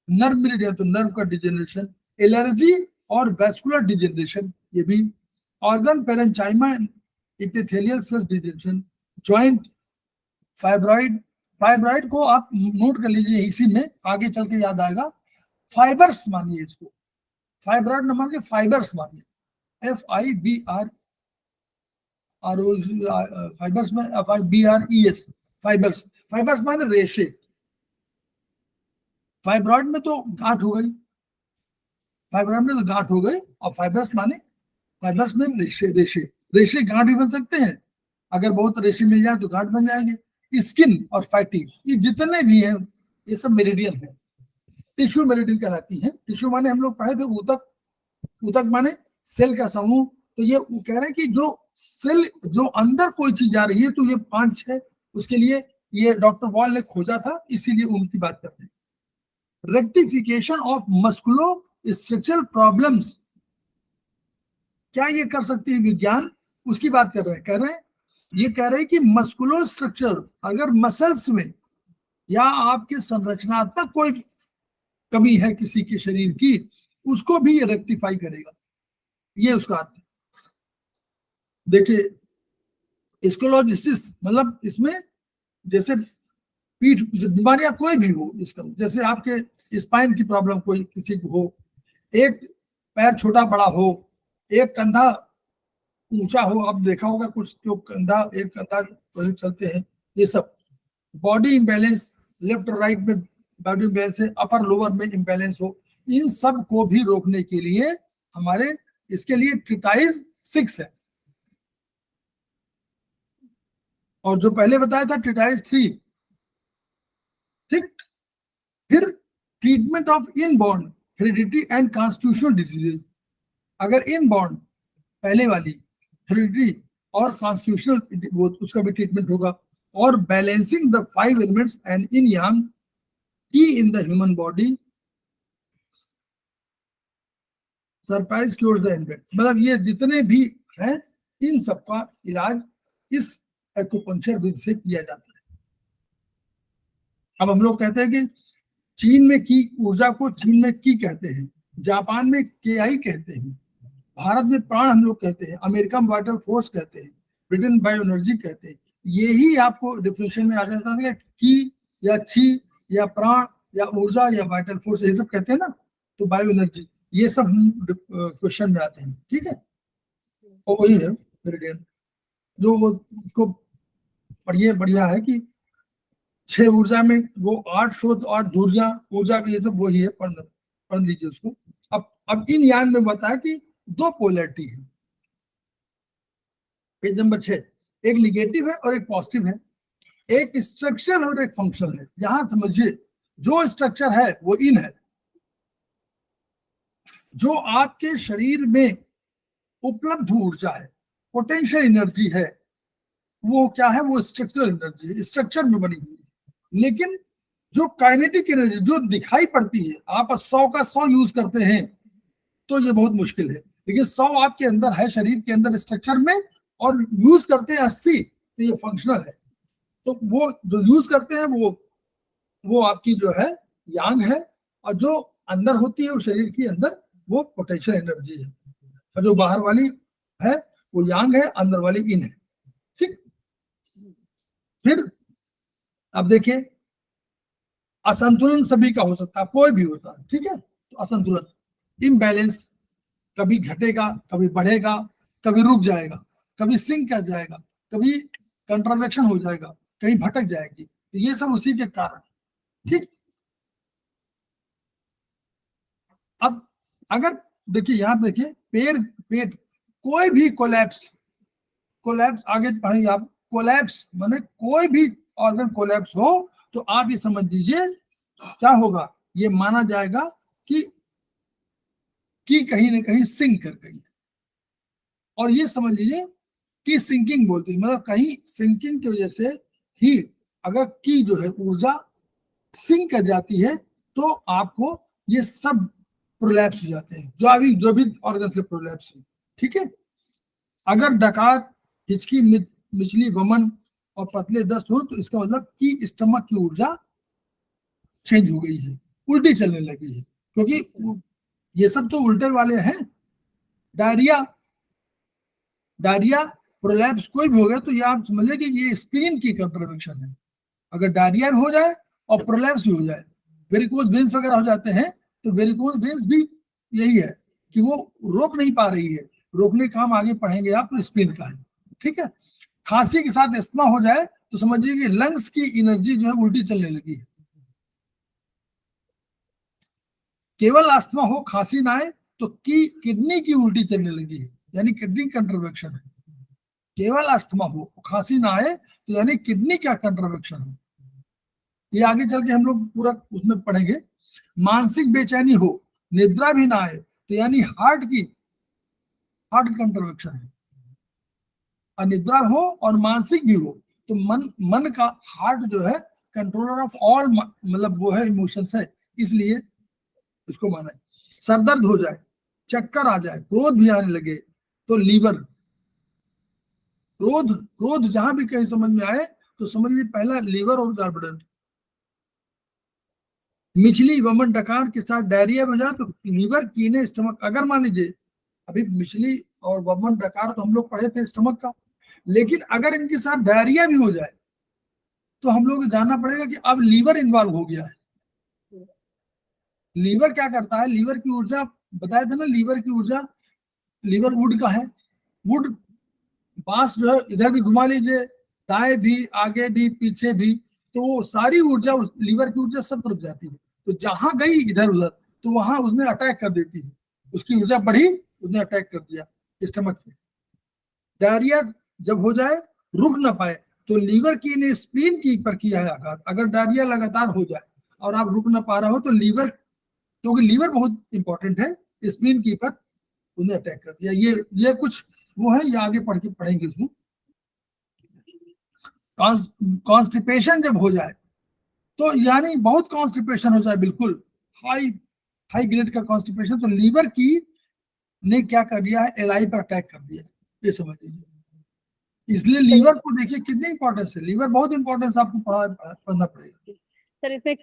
नर्व मेरिडियन तो नर्व का डिजेनरेशन, एलर्जी और वैस्कुलर डिजेनरेशन ये भी, organ parenchyma epithelial cells degeneration, joint fibroid. Fibroid को आप नोट कर लीजिए, इसी में आगे चल के याद आएगा। फाइबर्स मानिए इसको, फाइब्रॉइड न मान के फाइबर्स मानिए, FIBRRO, फाइबर्स में FIBRES, फाइबर्स। फाइबर्स माने रेशे। फाइब्रॉइड में तो गांठ हो गई, फाइब्रॉइड में तो गांठ हो गई, और फाइबर्स माने फाइबर्स में रेशे। रेशे रेशे गांठ भी बन सकते हैं, अगर बहुत रेशे मिल जाए तो गांठ बन जाएंगे। स्किन और फैटी, ये जितने भी हैं ये सब मेरिडियन है, टिश्यू मेरिडियन कहलाती है। टिश्यू माने हम लोग पढ़े थे ऊतक, ऊतक माने सेल का समूह। तो ये कह रहे हैं कि जो सेल, जो अंदर कोई चीज आ रही है तो ये 5-6, उसके लिए ये डॉक्टर वॉल ने खोजा था, इसीलिए उनकी बात करते हैं। रेक्टिफिकेशन ऑफ मस्कुलो स्ट्रक्चरल प्रॉब्लम्स, क्या ये कर सकती है विज्ञान, उसकी बात कर रहे हैं। कह रहे हैं, ये कह रहे हैं कि मस्कुलो स्ट्रक्चर, अगर मसल्स में या आपके संरचनात्मक कोई कमी है किसी के शरीर की, उसको भी ये रेक्टिफाई करेगा, ये उसका अर्थ है। देखिए स्कोलोजिसिस मतलब इसमें जैसे पीठ बीमारियां कोई भी हो, इसका जैसे आपके स्पाइन की प्रॉब्लम कोई किसी को हो, एक पैर छोटा बड़ा हो, एक कंधा ऊंचा हो, अब देखा होगा कुछ जो कंधा, एक कंधा तो चलते हैं, ये सब बॉडी इम्बैलेंस, लेफ्ट और राइट में बॉडी इम्बैलेंस है, अपर लोअर में इम्बैलेंस हो, इन सब को भी रोकने के लिए हमारे इसके लिए ट्रिटाइज 6 है, और जो पहले बताया था ट्रिटाइज 3। ठीक, फिर treatment of inborn heredity and constitutional diseases, अगर इनबॉर्न पहले वाली हेरिडिटी और कॉन्स्टिट्यूशनल, वो उसका भी ट्रीटमेंट होगा। और balancing the 5 elements and yin yang की in the human body, surprise cures the infect, मतलब ये जितने भी हैं इन सबका इलाज इस एक्यूपंक्चर विधि से किया जाता है। अब हम लोग कहते हैं कि चीन में की ऊर्जा को चीन में की कहते हैं, जापान में KI कहते हैं, भारत में प्राण हम लोग कहते हैं, अमेरिका में वाइटल फोर्स कहते हैं, ब्रिटेन बायो एनर्जी कहते हैं। यही आपको डिफिनेशन में आ जाता है कि या छी या प्राण या ऊर्जा या वाइटल फोर्स, ये सब कहते हैं ना, तो बायो एनर्जी, ये सब क्वेश्चन में आते हैं। ठीक है, और वही है मेरिडियन, जो उसको पढ़िए, बढ़िया है कि 6 ऊर्जा में वो 8 शोध 8 धुरियां ऊर्जा की, ये सब वही है, पढ़ लीजिए उसको। अब इन यान में बताया कि 2 पोलैरिटी है, पेज नंबर 6, एक निगेटिव है और एक पॉजिटिव है, एक स्ट्रक्चर और एक फंक्शन है। यहां समझिए, जो स्ट्रक्चर है वो इन है, जो आपके शरीर में उपलब्ध ऊर्जा है, पोटेंशियल एनर्जी है, वो क्या है, वो स्ट्रक्चरल एनर्जी है, स्ट्रक्चर में बनी हुई है। लेकिन जो काइनेटिक एनर्जी जो दिखाई पड़ती है, आप 100 का 100 यूज करते हैं तो ये बहुत मुश्किल है, लेकिन 100 आपके अंदर है, शरीर के अंदर स्ट्रक्चर में, और यूज करते हैं 80, तो ये फंक्शनल है। तो वो जो यूज करते हैं वो आपकी जो है यांग है, और जो अंदर होती है वो शरीर के अंदर वो पोटेंशियल एनर्जी है, और जो बाहर वाली है वो यांग है, अंदर वाली इन है। ठीक, फिर अब देखिए, असंतुलन सभी का हो सकता है, कोई भी होता है। ठीक है, तो असंतुलन, इम्बैलेंस, कभी घटेगा, कभी बढ़ेगा, कभी रुक जाएगा, कभी सिंक कर जाएगा, कभी कंट्रावेक्शन हो जाएगा, कहीं भटक जाएगी, तो ये सब उसी के कारण। ठीक, अब अगर देखिए, यहां देखिए, पेट कोई भी कोलैप्स, आगे पढ़ेंगे आप, कोलैप्स माने कोई भी ऑर्गन कोलैप्स हो तो आप ये समझ लीजिए क्या होगा, ये माना जाएगा कि कहीं ना कहीं सिंक कर गई है। और ये समझ लीजिए कि सिंकिंग बोलते हैं, मतलब कहीं सिंकिंग की वजह से ही अगर की जो है ऊर्जा सिंक कर जाती है, तो आपको ये सब प्रोलैप्स हो जाते हैं, जो भी ऑर्गन के प्रोलैप्स है, ठीक है। अगर डकार, हिचकी, मिचली, वमन और पतले दस्त हो तो इसका मतलब कि स्टमक की ऊर्जा चेंज हो गई है, उल्टी चलने लगी है, क्योंकि ये सब तो उल्टे वाले हैं। डायरिया, डायरिया प्रोलैप्स कोई भी हो गया तो ये आप समझिए कि ये स्प्लीन की कंट्रावेक्शन है। अगर डायरिया हो जाए और प्रोलैप्स भी हो जाए, वेरिकोज वेन्स वगैरह हो जाते हैं, तो वेरिकोज वेन्स भी यही है कि वो रोक नहीं पा रही है, रोकने का काम आगे पढ़ेंगे आप, तो स्प्लीन का है, ठीक है। खांसी के साथ अस्थमा हो जाए तो समझिए कि लंग्स की एनर्जी जो है उल्टी चलने लगी है। केवल अस्थमा हो, खांसी ना आए तो किडनी की उल्टी चलने लगी है, यानी किडनी कंट्रावेक्शन है। केवल अस्थमा हो, खांसी ना आए तो यानी किडनी का कंट्रावेक्शन हो। ये आगे चल के हम लोग पूरा उसमें पढ़ेंगे। मानसिक बेचैनी हो, निद्रा भी ना आए तो यानी हार्ट कंट्रावेक्शन है। अनिद्रा हो और मानसिक भी हो तो मन का, हार्ट जो है कंट्रोलर ऑफ ऑल, मतलब वो है इमोशंस है, इसलिए इसको माना है। सरदर्द हो जाए, चक्कर आ जाए, क्रोध भी आने लगे तो लीवर, क्रोध क्रोध जहां भी कहीं समझ में आए तो समझ लीजिए पहला लीवर और गड़बड़। मिचली, वमन, डकार के साथ डायरिया हो जाए तो लीवर, कीने, स्टमक। अगर मान लीजिए अभी मिचली और वमन डकार तो हम लोग पढ़े थे स्टमक का, लेकिन अगर इनके साथ डायरिया भी हो जाए तो हम लोग जानना पड़ेगा कि अब लीवर इन्वॉल्व हो गया है। लीवर क्या करता है, लीवर की ऊर्जा बताया था ना, लीवर की ऊर्जा, लीवर वुड का है। वुड बांस जो है इधर भी घुमा लीजिए, दाएं भी, आगे भी, पीछे भी, तो वो सारी ऊर्जा, लीवर की ऊर्जा सब तरफ जाती है, तो जहां गई इधर उधर तो वहां उसने अटैक कर देती है, उसकी ऊर्जा बढ़ी, उसने अटैक कर दिया स्टमक पे। डायरिया जब हो जाए, रुक ना पाए तो लीवर की ने स्प्लीन की प्रक्रिया है आघात। अगर डायरिया लगातार हो जाए और आप रुक ना पा रहे हो तो लीवर, क्योंकि लीवर बहुत इंपॉर्टेंट है, स्प्लीन की पर उन्हें अटैक कर दिया। ये कुछ वो है, ये आगे पढ़ के पढ़ेंगे उसमें। कॉन्स्टिपेशन जब हो जाए तो यानी बहुत कॉन्स्टिपेशन हो जाए, बिल्कुल हाई हाई ग्रेड का कॉन्स्टिपेशन, तो लीवर की ने क्या कर दिया है, एलआई पर अटैक कर दिया, ये समझ लीजिए। इसलिए लीवर को देखिए कितनी इंपॉर्टेंस है, लीवर बहुत इंपॉर्टेंस आपको पढ़ना पड़ेगा। सर इसमें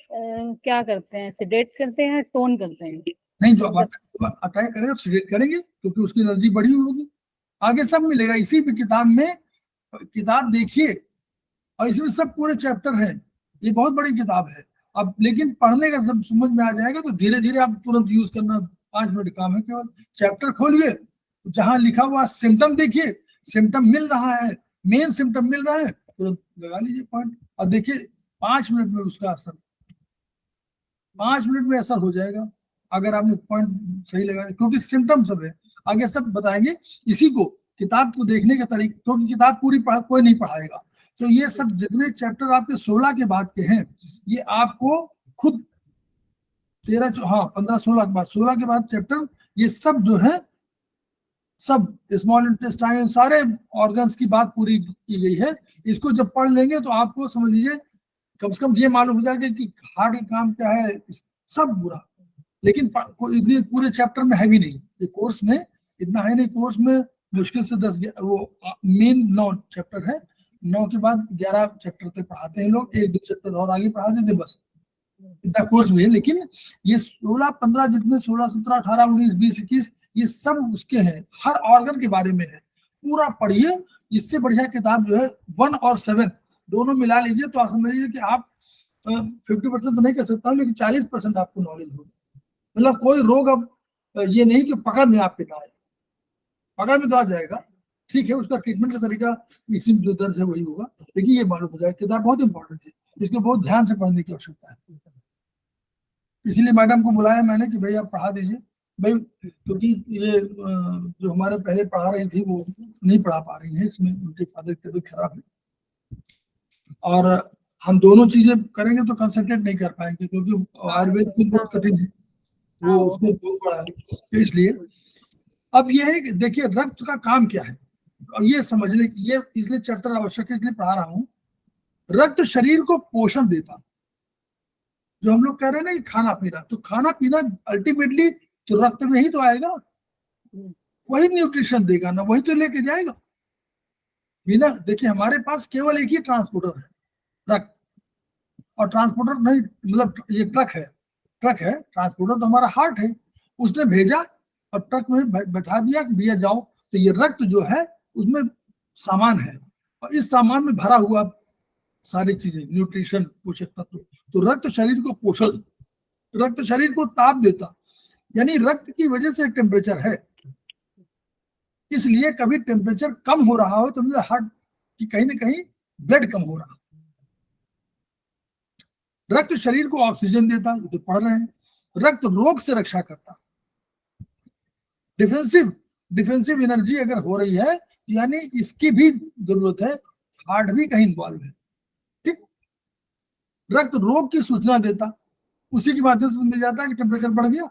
क्या करते हैं, सिडेट करते हैं, टोन करते हैं? नहीं, जो अटैक करेगा सिडेट करेंगे क्योंकि उसकी एनर्जी बढ़ी हुई होगी। आगे सब मिलेगा इसी भी किताब में, किताब देखिए और इसमें सब पूरे चैप्टर हैं, ये बहुत बड़ी किताब है। अब लेकिन पढ़ने का सब समझ में आ जाएगा तो धीरे धीरे आप तुरंत यूज करना, 5 मिनट काम है केवल। चैप्टर खोलिए, जहां लिखा हुआ सिम्टम देखिए, सिम्टम मिल रहा है, मेन सिम्टम मिल रहा है, तुरंत लगा लीजिए पॉइंट और देखिए 5 मिनट में उसका असर, 5 मिनट में असर हो जाएगा अगर आपने पॉइंट सही लगा, क्योंकि सिम्टम सब है, आगे सब बताएंगे। इसी को किताब को देखने का तरीका, क्योंकि किताब पूरी कोई नहीं पढ़ाएगा, तो ये सब जितने चैप्टर आपके 16 के बाद के हैं ये आपको खुद 15-16 के बाद, 16 के बाद चैप्टर, ये सब जो है सब स्मॉल इंटेस्टाइन सारे ऑर्गन्स की बात पूरी की गई है। इसको जब पढ़ लेंगे तो आपको समझ लीजिए कम से कम ये मालूम हो जाएगा कि हार्ट का काम क्या है, सब बुरा। लेकिन इतने पूरे चैप्टर में है भी नहीं, ये कोर्स में इतना है नहीं, कोर्स में मुश्किल से 10 वो मेन 9 चैप्टर है, 9 के बाद 11 चैप्टर तक पढ़ाते हैं लोग, 1-2 चैप्टर और आगे पढ़ा देते बस, इतना कोर्स भी है। लेकिन ये 16-15 जितने 16-17-18-19-20-21 ये सब उसके हैं, हर ऑर्गन के बारे में है, पूरा पढ़िए। इससे बढ़िया किताब जो है 1 और 7 दोनों मिला लीजिए तो आप समझ लीजिए कि आप 50% तो नहीं कर सकता हूँ, लेकिन 40% आपको नॉलेज होगी। मतलब कोई रोग अब ये नहीं कि पकड़ में आपके ना आए, पकड़ में तो आ जाएगा, ठीक है, उसका ट्रीटमेंट का तरीका इसी में जो दर्द है वही होगा, लेकिन ये मालूम हो जाएगा। किताब बहुत इंपॉर्टेंट है, इसको बहुत ध्यान से पढ़ने की आवश्यकता है। इसीलिए मैडम को बुलाया मैंने कि भाई आप पढ़ा दीजिए भाई, क्योंकि ये जो हमारे पहले पढ़ा रही थी वो नहीं पढ़ा पा रही है, इसमें उनके फादर की तबीयत खराब है और हम दोनों चीजें करेंगे तो कंसंट्रेट नहीं कर पाएंगे, क्योंकि आयुर्वेद खुद बहुत कठिन है, वो उसमें बहुत बड़ा है, तो इसलिए अब ये है कि देखिए रक्त का काम क्या है, अब ये समझने की, ये इसलिए चैप्टर आवश्यक है, इसलिए पढ़ा रहा हूँ। रक्त शरीर को पोषण देता, जो हम लोग कह रहे हैं ना कि खाना पीना, तो खाना पीना अल्टीमेटली तो रक्त में ही तो आएगा, हम्म, वही न्यूट्रिशन देगा ना, वही तो लेके जाएगा। बिना देखिए हमारे पास केवल एक ही ट्रांसपोर्टर है, रक्त। और ट्रांसपोर्टर नहीं, मतलब ये ट्रक है, ट्रांसपोर्टर तो हमारा हार्ट है। उसने भेजा और ट्रक में बैठा दिया कि भैया जाओ। तो ये रक्त जो है उसमें सामान है, और इस सामान में भरा हुआ सारी चीजें, न्यूट्रिशन, पोषक तत्व। तो रक्त शरीर को पोषण, रक्त शरीर को ताप देता, यानी रक्त की वजह से टेम्परेचर है। इसलिए कभी टेम्परेचर कम हो रहा हो तो मतलब हार्ट की कहीं ना कहीं ब्लड कम हो रहा। रक्त शरीर को ऑक्सीजन देता, ये तो पढ़ रहे हैं। रक्त रोग से रक्षा करता, डिफेंसिव एनर्जी अगर हो रही है यानी इसकी भी जरूरत है, हार्ट भी कहीं इन्वॉल्व है। ठीक। रक्त रोग की सूचना देता, उसी की माध्यम से मिल जाता है कि टेम्परेचर बढ़ गया।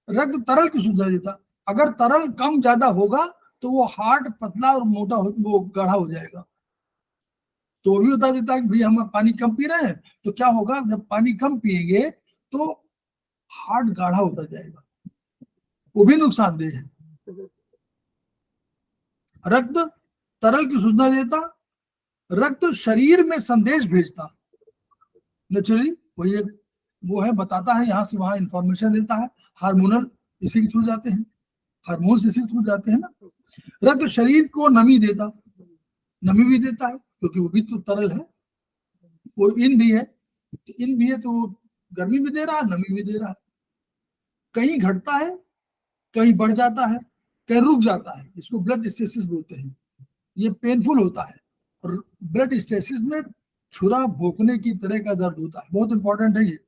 रक्त तरल की सूचना देता, अगर तरल कम ज्यादा होगा तो वो हार्ट पतला और मोटा वो गाढ़ा हो जाएगा। तो वो भी बता देता है कि भाई हम पानी कम पी रहे हैं, तो क्या होगा, जब पानी कम पिएंगे तो हार्ट गाढ़ा होता जाएगा, वो भी नुकसानदेह है। रक्त तरल की सूचना देता, रक्त शरीर में संदेश भेजता, नेचुरली वो है, बताता है, यहाँ से वहां इंफॉर्मेशन देता है। हार्मोनल इसी के थ्रू जाते हैं, हार्मोन्स इसी के थ्रू जाते हैं ना। रक्त शरीर को नमी देता, नमी भी देता है क्योंकि वो भी तो तरल है, वो इन भी है, तो इन भी है तो वो गर्मी भी दे रहा है, नमी भी दे रहा है। कहीं घटता है, कहीं बढ़ जाता है, कहीं रुक जाता है, इसको ब्लड स्टेसिस बोलते हैं। ये पेनफुल होता है, और ब्लड स्टेसिस में छुरा भोंकने की तरह का दर्द होता है, बहुत इंपॉर्टेंट है ये।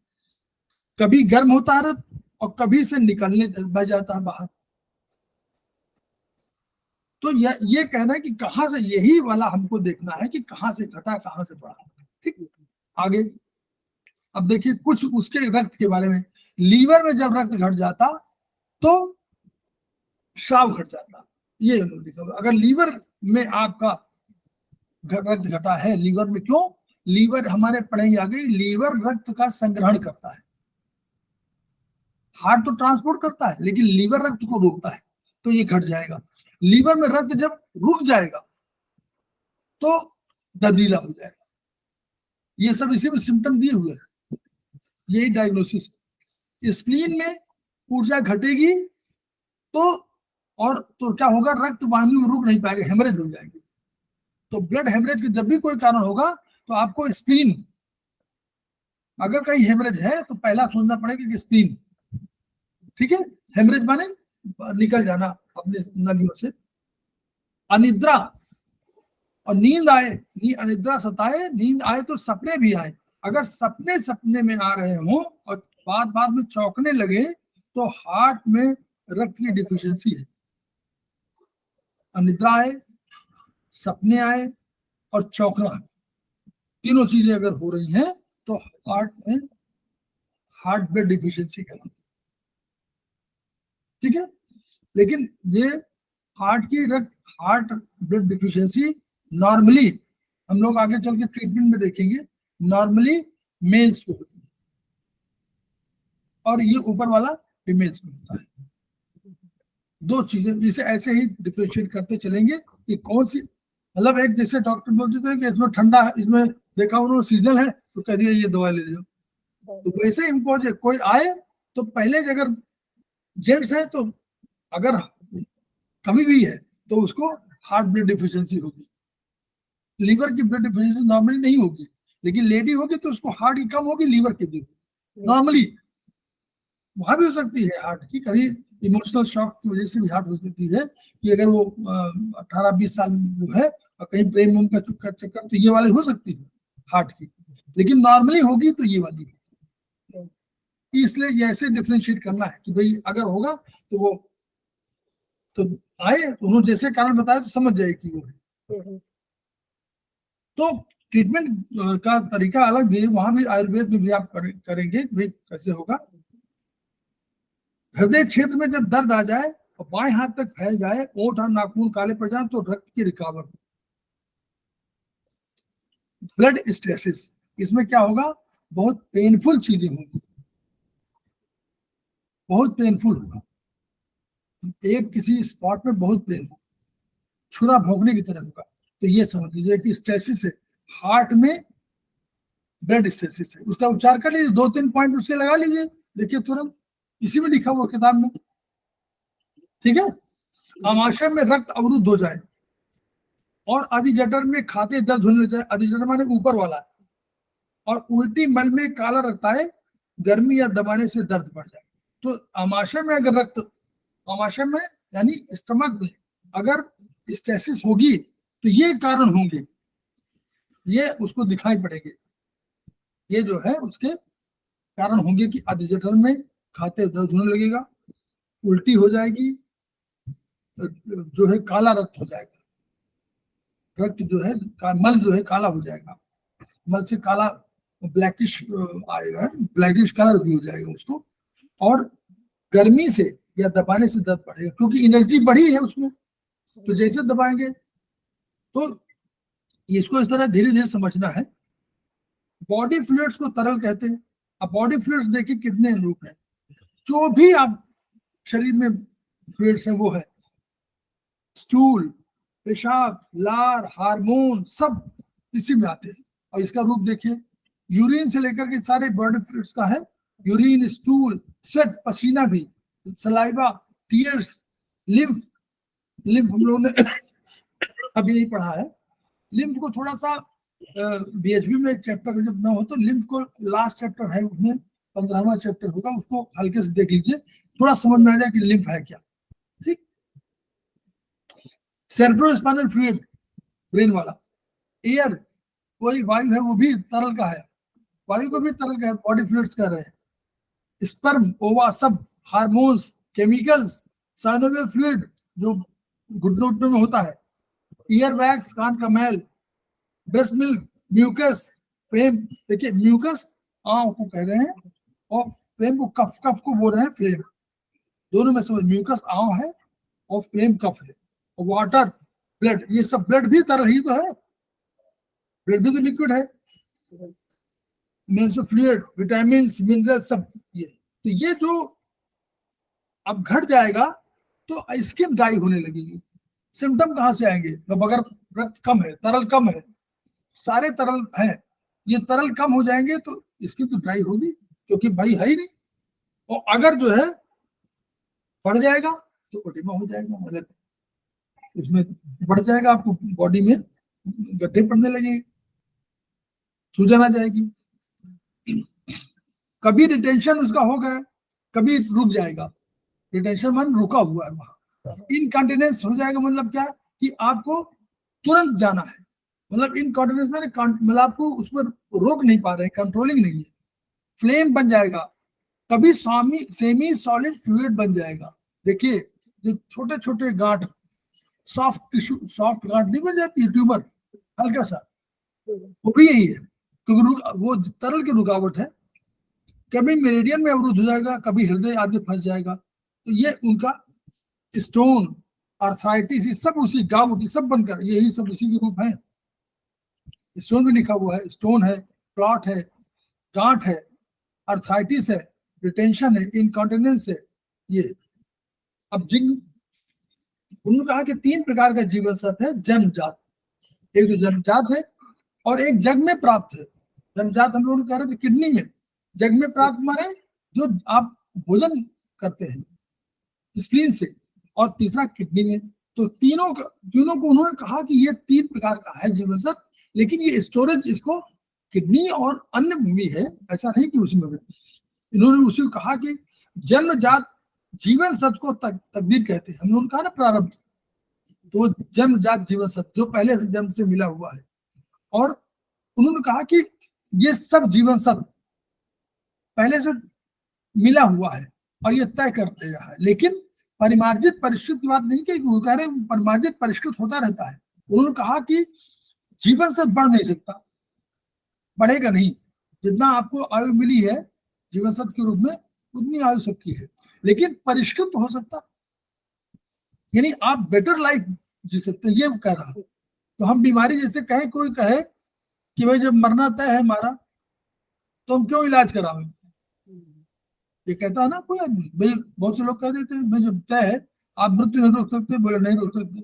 कभी गर्म होता है रक्त और कभी से निकलने बह जाता है बाहर। तो ये कहना है कि कहां से, यही वाला हमको देखना है कि कहां से घटा कहां से बढ़ा। ठीक। आगे अब देखिए कुछ उसके रक्त के बारे में। लीवर में जब रक्त घट जाता तो स्राव घट जाता, ये लिखा हुआ। अगर लीवर में आपका रक्त घटा है, लीवर में क्यों, लीवर हमारे पढ़ेंगे आगे, लीवर रक्त का संग्रहण करता है। हार्ट तो ट्रांसपोर्ट करता है लेकिन लीवर रक्त को रोकता है, तो ये घट जाएगा। लीवर में रक्त जब रुक जाएगा तो दर्दीला हो जाएगा। ये सब इसी में सिम्टम दिए हुए हैं, यही डायग्नोसिस। स्प्लीन में ऊर्जा घटेगी तो, और तो क्या होगा, रक्त वाहिनी में रुक नहीं पाएगा, हेमरेज हो जाएगी। तो ब्लड हेमरेज के जब भी कोई कारण होगा तो आपको स्प्लीन, अगर कहीं हेमरेज है तो पहला सोचना पड़ेगा कि स्प्लीन। ठीक है, हेमरेज माने निकल जाना अपने नलियों से। अनिद्रा और नींद आए, अनिद्रा सताए, नींद आए तो सपने भी आए। अगर सपने में आ रहे हो और बाद में चौंकने लगे तो हार्ट में रक्त की डिफिशियंसी है। अनिद्रा आए, सपने आए और चौंकना, तीनों चीजें अगर हो रही हैं तो हार्ट ब्लड डिफिशियंसी कहलाती है। ठीक है, लेकिन ये हार्ट ब्लड डिफिशियंसी नॉर्मली, हम लोग आगे चल के ट्रीटमेंट में देखेंगे, नॉर्मली मेल्स को होती है और ये ऊपर वाला फीमेल्स में होता है। दो चीजें इसे ऐसे ही डिफरेंशिएट करते चलेंगे कि कौन सी, मतलब एक जैसे डॉक्टर बोलते थे कि इसमें ठंडा है, इसमें देखा उन्होंने सीजन है तो कह दिया ये दवा ले लो। तो वैसे ही कोई आए तो पहले अगर जेंट्स है तो अगर कभी भी है तो उसको हार्ट ब्लड डिफिशियंसी होगी। लीवर की ब्लड डिफिशियंसी नॉर्मली नहीं होगी, लेकिन लेडी होगी तो उसको हार्ट की कम होगी, लीवर की भी नॉर्मली। वहां भी हो सकती है हार्ट की, कभी इमोशनल शॉक की वजह से भी हार्ट हो सकती है कि अगर वो 18-20 साल में है और कहीं प्रेम का चक्कर तो ये वाली हो सकती है हार्ट की, लेकिन नॉर्मली होगी तो ये वाली है। इसलिए ये ऐसे डिफ्रेंशिएट करना है कि भाई अगर होगा तो वो तो आए, उन्होंने जैसे कारण बताया तो समझ जाए कि वो है। तो ट्रीटमेंट का तरीका अलग भी है, वहां भी आयुर्वेद में भी आप करेंगे भाई कैसे होगा। हृदय क्षेत्र में जब दर्द आ जाए और बाएं हाथ तक फैल जाए, ओंठ और नाखून काले पड़ जाए तो रक्त की रिकॉवर। ब्लड स्टेसिस, इसमें क्या होगा, बहुत पेनफुल चीजें होंगी। बहुत पेनफुल होगा, एक किसी स्पॉट में बहुत पेन होगा, छुरा भोंकने की तरह होगा। तो ये समझ लीजिए कि स्टेसिस है, हार्ट में ब्लड स्टेसिस है। उसका उपचार कर लीजिए, 2-3 पॉइंट उसके लगा लीजिए, देखिए तुरंत इसी में लिखा हुआ किताब में, ठीक है। आमाशय में रक्त अवरुद्ध हो जाए और अधिजठर में खाते दर्द होने लग जाए, अधिजठर माने ऊपर वाला, और उल्टी मल में काला रखता है, गर्मी या दबाने से दर्द बढ़ जाए। तो आमाशय में अगर रक्त, आमाशय में यानी स्टमक में अगर स्टेसिस होगी तो ये कारण होंगे, ये उसको दिखाई पड़ेंगे, ये जो है उसके कारण होंगे कि अधिजठर में खाते दर्द होने लगेगा, उल्टी हो जाएगी, जो है काला रक्त हो जाएगा, रक्त जो है मल जो है काला हो जाएगा, मल से काला ब्लैकिश आएगा, ब्लैकिश कलर भी हो जाएगा उसको, और गर्मी से या दबाने से दर्द बढ़ेगा, क्योंकि एनर्जी बढ़ी है उसमें, तो जैसे दबाएंगे। तो इसको इस तरह धीरे धीरे समझना है। बॉडी फ्लूइड्स को तरल कहते हैं। अब बॉडी फ्लूइड्स देखिए कितने रूप हैं, जो भी आप शरीर में फ्लूइड्स हैं वो है स्टूल, पेशाब, लार, हार्मोन, सब इसी में आते हैं। और इसका रूप देखिए, यूरिन से लेकर के सारे बॉडी फ्लूइड्स का है, यूरिन, स्टूल, स्वेट, पसीना भी, सलाइवा, टीयर्स, लिम्फ। लिम्फ हम लोगों ने अभी नहीं पढ़ा है, लिम्फ को थोड़ा सा बीएचबी में एक चैप्टर जब ना हो तो लिम्फ को लास्ट चैप्टर है उसमें 15वां चैप्टर होगा, उसको हल्के से देख लीजिए, थोड़ा समझ में आ जाए कि लिम्फ है क्या, ठीक। सेरेब्रोस्पाइनल फ्लूइड, ब्रेन वाला, एयर, कोई वायु है वो भी तरल का है, वायु को भी तरल का है, बॉडी फ्लूइड्स कह रहे हैं, स्पर्म, ओवा, सब, हार्मोन्स, केमिकल्स, साइनोवियल फ्लूइड जो घुटनों घुटनों में होता है, ईयर वैक्स, कान का मैल, ब्रेस्ट मिल्क, म्यूकस, फ्लेम। देखिए म्यूकस आंख को कह रहे हैं और फ्लेम को कफ, कफ को बोल रहे हैं फ्लेम, दोनों में समझ, म्यूकस आंख है और फ्लेम कफ है, और वाटर, ब्लड, ये सब ब्लड भी तरल ही तो है, ब्लड भी तो लिक्विड है, मेंस्ट्रुअल फ्लूइड, विटामिन, मिनरल, सब ये। तो ये जो अब घट जाएगा तो स्किन ड्राई होने लगेगी। सिम्टम कहाँ से आएंगे, जब अगर रक्त कम है, तरल कम है, सारे तरल हैं, ये तरल कम हो जाएंगे तो स्किन तो ड्राई होगी, क्योंकि भाई है ही नहीं। और अगर जो है बढ़ जाएगा तो ओडिमा हो जाएगा, मतलब उसमें बढ़ जाएगा, आपको बॉडी में गड्ढे पड़ने लगेंगे, सूजन आ जाएगी, कभी रिटेंशन उसका हो गया, कभी रुक जाएगा, रिटेंशन मान रुका हुआ है वहां, इनकॉन्टिनेंस हो जाएगा, मतलब क्या कि आपको तुरंत जाना है, मतलब इनकॉन्टिनेंस में मतलब आपको उस पर रोक नहीं पा रहे, कंट्रोलिंग नहीं है, फ्लेम बन जाएगा, कभी सेमी सॉलिड फ्लूइड बन जाएगा। देखिए जो छोटे छोटे गांठ, सॉफ्ट टिश्यू, सॉफ्ट गांठ नहीं बन जाती है, ट्यूमर हल्का सा, वो भी यही है, क्योंकि वो तरल की रुकावट है, कभी मेरिडियन में अवरुद्ध हो जाएगा, कभी हृदय आदि फंस जाएगा, तो ये उनका स्टोन, आर्थराइटिस, ये सब उसी, गाउट, ये सब बनकर यही सब इसी के रूप है। स्टोन भी लिखा हुआ है, स्टोन है, क्लॉट है, गांठ है, आर्थराइटिस है, रिटेंशन है, इनकॉन्टिनेंस है, ये। अब उन्होंने कहा कि 3 प्रकार का जीवन सत्व है जन्मजात, एक जो जन्मजात है और एक जग में प्राप्त है। जन्मजात हम लोग कह रहे थे किडनी में, जग में प्राप्त माने जो आप भोजन करते हैं स्क्रीन से, और तीसरा किडनी में। तो तीनों को उन्होंने कहा कि ये 3 प्रकार का है जीवन सत्व, लेकिन ये स्टोरेज इसको किडनी और अन्य में भी है, ऐसा नहीं कि उसमें भी। इन्होंने उसी को कहा कि जन्मजात जीवन सत्व को तकदीर कहते हैं, हम लोगों ने कहा ना प्रारब्ध, तो जन्मजात जीवन सत्व जो पहले से जन्म से मिला हुआ है, और उन्होंने कहा कि ये सब जीवन सत्व पहले से मिला हुआ है और ये तय कर दे रहा है, लेकिन परिमार्जित परिष्कृत की बात नहीं कही, वो कह रहे परिमार्जित परिष्कृत होता रहता है। उन्होंने कहा कि जीवन सत्व बढ़ नहीं सकता, बढ़ेगा नहीं, जितना आपको आयु मिली है जीवन सत्व के रूप में उतनी आयु सबकी है, लेकिन परिष्कृत हो सकता, यानी आप बेटर लाइफ जी सकते, ये कह रहा है। तो हम बीमारी जैसे कहें, कोई कहे कि भाई जब मरना तय है हमारा तो हम क्यों इलाज करावें, ये कहता है ना कोई आदमी, भाई बहुत से लोग कह देते हैं भाई जब तय है आप मृत्यु नहीं रोक सकते, बोले नहीं रोक सकते।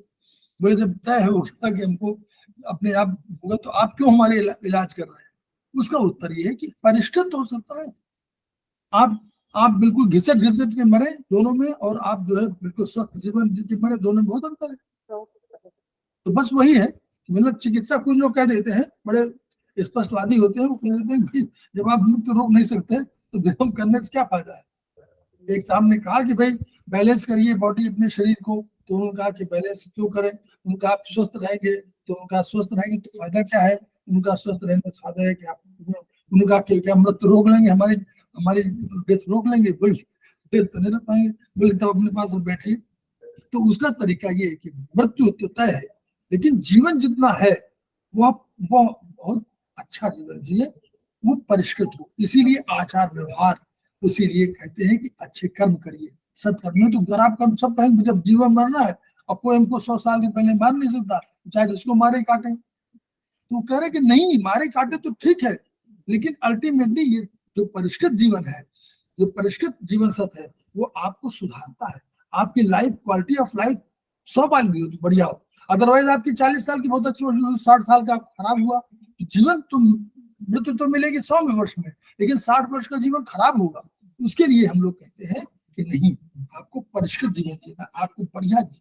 बोले जब तय है होगा कि हमको अपने आप होगा तो आप क्यों हमारे इलाज कर रहे हैं? उसका उत्तर ये है कि परिष्कृत हो सकता है। आप बिल्कुल घिसट घिसट के मरे दोनों में, और आप जो है बिल्कुल स्वस्थ जीवन जी के मरे, दोनों में बहुत अंतर है। तो बस वही है कि मतलब चिकित्सा, कुछ लोग कह देते हैं, बड़े स्पष्टवादी होते हैं, वो कह देते हैं कि जब आप मृत्यु रोक नहीं सकते तो व्यायाम करने से क्या फायदा है। एक साहब ने कहा कि भाई बैलेंस करिए बॉडी अपने शरीर को, तो उन्होंने कहा कि बैलेंस क्यों करें, उनका आप स्वस्थ रहेंगे, तो उनका स्वस्थ रहेंगे तो फायदा क्या है, उनका स्वस्थ रहने से फायदा है कि आप, उनका क्या मृत्यु रोक लेंगे, हमारी हमारी डेथ रोक लेंगे, बोल डेथ तो नहीं रोक पाएंगे, बोले तब अपने पास बैठिए। तो उसका तरीका ये है कि मृत्यु तो तय है, लेकिन जीवन जितना है वो बहुत अच्छा जीवन जिए, वो परिष्कृत हो। इसीलिए आचार व्यवहार, इसीलिए कहते हैं कि अच्छे कर्म करिए, सत्कर्म में तो खराब कर्म सब कहेंगे, जब जीवन मरना है अब कोई हमको 100 साल के पहले मार नहीं सकता, चाहे उसको मारे काटे। तो कह रहे कि नहीं, मारे काटे तो ठीक है, लेकिन अल्टीमेटली ये जो परिष्कृत जीवन है, जो परिष्कृत जीवन सत्य है, वो आपको सुधारता है, आपकी लाइफ, क्वालिटी ऑफ लाइफ 100 साल की हो तो बढ़िया हो। अदरवाइज आपकी 40 साल की बहुत अच्छी हो, 60 साल का खराब हुआ, तो जीवन तो मृत्यु तो मिलेगी 100 वर्ष में, लेकिन 60 वर्ष का जीवन खराब होगा। उसके लिए हम लोग कहते हैं कि नहीं, आपको परिष्कृत जीवन जीना, आपको बढ़िया जीवन,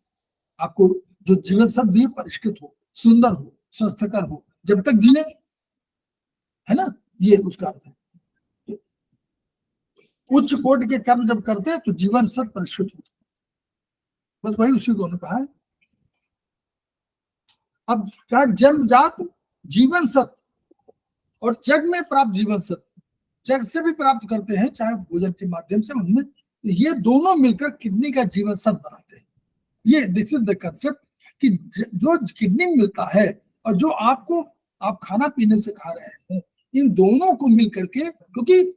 आपको जो जीवन सब भी परिष्कृत हो, सुंदर हो, स्वस्थकर हो, जब तक जिए, है ना, ये उसका अर्थ है। उच्च कोटि के कर्म जब करते हैं तो जीवन सत परिष्कृत होता है, बस वही उसी को कहा है। अब क्या, जन्मजात जीवन सत और जग में प्राप्त जीवन सत, जग से भी प्राप्त करते हैं चाहे भोजन के माध्यम से, उनमें तो ये दोनों मिलकर किडनी का जीवन सत बनाते हैं। ये दिस इज द कंसेप्ट कि जो किडनी मिलता है और जो आपको आप खाना पीने से खा रहे हैं, इन दोनों को मिल करके, क्योंकि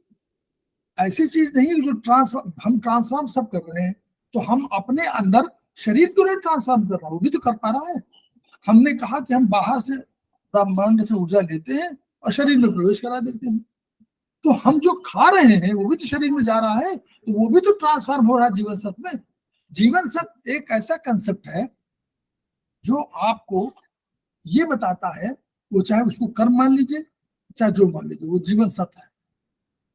ऐसी चीज नहीं है जो हम ट्रांसफॉर्म सब कर रहे हैं, तो हम अपने अंदर शरीर को नहीं ट्रांसफॉर्म कर रहा, वो भी तो कर पा रहा है। हमने कहा कि हम बाहर से ब्रह्मांड से ऊर्जा लेते हैं और शरीर में प्रवेश करा देते हैं, तो हम जो खा रहे हैं वो भी तो शरीर में जा रहा है, तो वो भी तो ट्रांसफॉर्म हो रहा है जीवन सत्व में। जीवन सत्व एक ऐसा कंसेप्ट है जो आपको ये बताता है, वो चाहे उसको कर्म मान लीजिए चाहे जो मान लीजिए, वो जीवन सत्व है,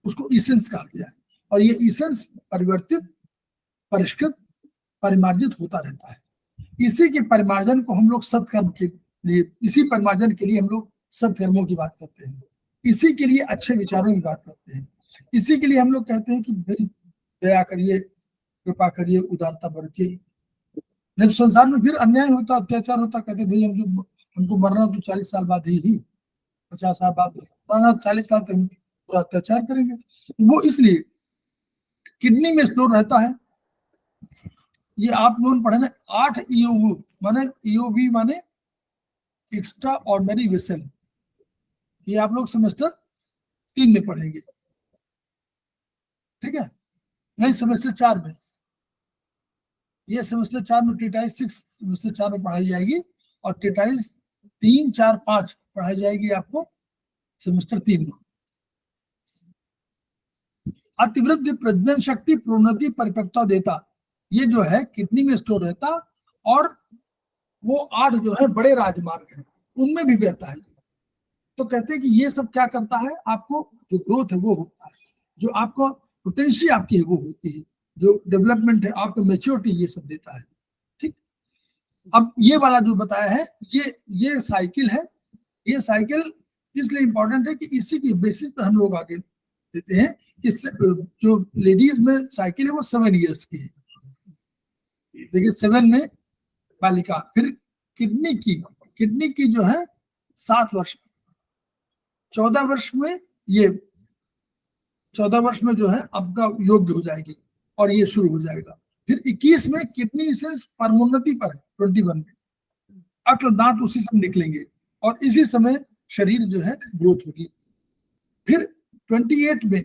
उसको इसेंस कहा गया है। और ये इसेंस परिवर्तित, परिष्कृत, परिमार्जित होता रहता है। इसी के परिमार्जन को हम लोग सत्कर्म के लिए, इसी परिमार्जन के लिए हम लोग सत्कर्मों की बात करते हैं, इसी के लिए अच्छे विचारों की बात करते हैं, इसी के लिए हम लोग कहते हैं कि भाई दया करिए, कृपा करिए, उदारता बरतिए। जब संसार में फिर अन्याय होता, अत्याचार होता, कहते भाई हमको मरना तो 40 साल बाद ही 50 साल बाद मरना, 40 साल तक पूरा अत्याचार करेंगे। वो इसलिए किडनी में स्टोर रहता है। ये आप लोग पढ़े ना 8 ईओवी, माने ईओवी माने एक्स्ट्रा ऑर्डिनरी वेसल, ये आप लोग सेमेस्टर 3 में पढ़ेंगे, ठीक है, नहीं सेमेस्टर 4 में, ये सेमेस्टर 4 में टेटाइस 6 सेमेस्टर 4 में पढ़ाई जाएगी, और टेटाइस 3, 4, 5 पढ़ाई जाएगी आपको सेमेस्टर 3 में। अतिवृद्धि प्रजनन शक्ति प्रोन्नति परिपक्वता देता, ये जो है किडनी में स्टोर रहता, और वो 8 जो है बड़े राजमार्ग हैं उनमें भी बहता है। तो कहते हैं कि ये सब क्या करता है, आपको जो ग्रोथ है वो होता है, जो आपको पोटेंशियल आपकी है वो होती है, जो डेवलपमेंट है आपको मैच्योरिटी, ये सब देता है। ठीक, अब ये वाला जो बताया है, ये साइकिल है। ये साइकिल इसलिए इंपॉर्टेंट है कि इसी की बेसिस पर हम लोग आगे देते हैं कि जो लेडीज में साइकिल है वो 7 ईयर्स की है, देखिए 7 में बालिका, फिर किडनी की जो है 7 वर्ष में, 14 वर्ष में ये 14 वर्ष में जो है आपका योग्य हो जाएगी और ये शुरू हो जाएगा। फिर 21 में किडनी से परमोन्नति पर है, 21 में अक्ल दांत उसी से निकलेंगे और इसी समय शरीर जो है ग्रोथ होगी। फिर 28 में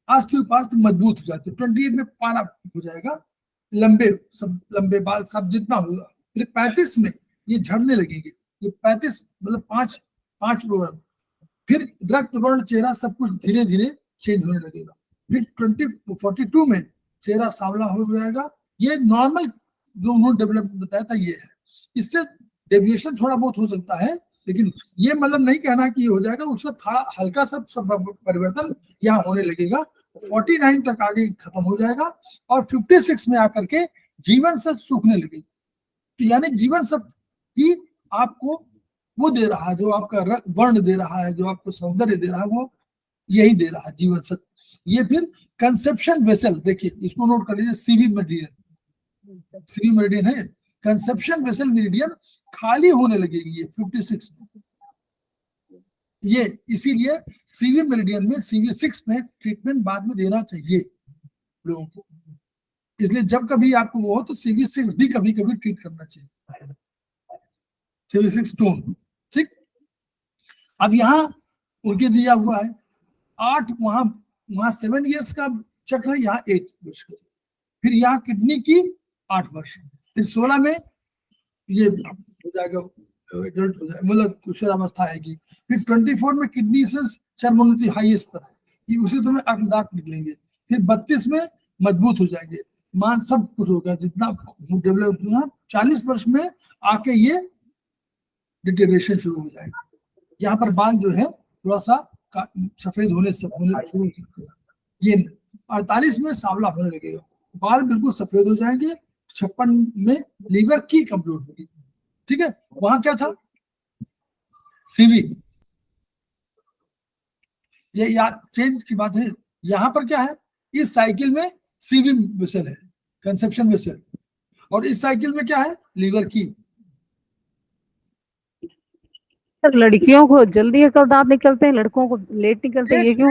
आस्ती उपास्ती मजबूत हो जाती है, 28 में पाना हो जाएगा, लंबे बाल सब जितना होगा। फिर 35 में ये झड़ने लगेंगे, ये 35 मतलब 5 वर्ष। फिर रक्त वर्ण चेहरा सब कुछ धीरे धीरे चेंज होने लगेगा। फिर 42 में चेहरा सांवला हो जाएगा। ये नॉर्मल जो उन्होंने डेवलपमेंट बताया था ये है। इससे डेविएशन थोड़ा बहुत हो सकता है, लेकिन ये मतलब नहीं कहना कि ये हो जाएगा, उसका थोड़ा हल्का सा परिवर्तन यहाँ होने लगेगा। 49 तक आगे खत्म हो जाएगा और 56 में आकर के जीवन सत्व सूखने लगेगी। तो यानी जीवन सत्व ही आपको वो दे रहा है, जो आपका वर्ण दे रहा है, जो आपको सौंदर्य दे रहा है, वो यही दे रहा है जीवन सत्व। ये फिर कंसेप्शन वेसल, देखिए इसको नोट कर लीजिए, सीवी मेरिडियन, सीवी मेरिडियन है, कंसेप्शन वेसल मेरिडियन खाली होने लगेगी ये 56 में। ये इसीलिए सीवी मेरिडियन में सीवी 6 में ट्रीटमेंट बाद में देना चाहिए लोगों को। इसलिए जब कभी आपको वो हो तो सीवी 6 भी कभी कभी ट्रीट करना चाहिए, सीवी 6 टोन। ठीक, अब यहाँ उनके दिया हुआ है 8, वहां 7 इयर्स का चक्र है, यहाँ 8 वर्ष का। फिर यहाँ किडनी की 8 वर्ष, फिर 16 में ये हो जाएगा, एडल्ट हो जाएगा, मतलब किशोरावस्था आएगी। फिर 24 में किडनी से चर्मोन्नति हाईएस्ट पर है, ये उसी समय दांत निकलेंगे। फिर 32 में मजबूत हो जाएंगे, मान सब कुछ होगा जितना डेवलप हुआ। 40 वर्ष में आके ये डिटेरिएशन शुरू हो जाएगा। यहाँ पर बाल जो है थोड़ा सा सफेद होने शुरू हो सकते हैं। ये 48 में सांवला होने लगेगा, बाल बिल्कुल सफेद हो जाएंगे। 56 में लीवर की कमजोर होगी। ठीक है, वहां क्या था, सीवी, ये याद चेंज की बात है। यहाँ पर क्या है, इस साइकिल में सीवी वेसल है, कंसेप्शन वेसल, और इस साइकिल में क्या है, लीवर की। सर लड़कियों को जल्दी कब दांत निकलते हैं, लड़कों को लेट निकलते हैं, ये क्यों?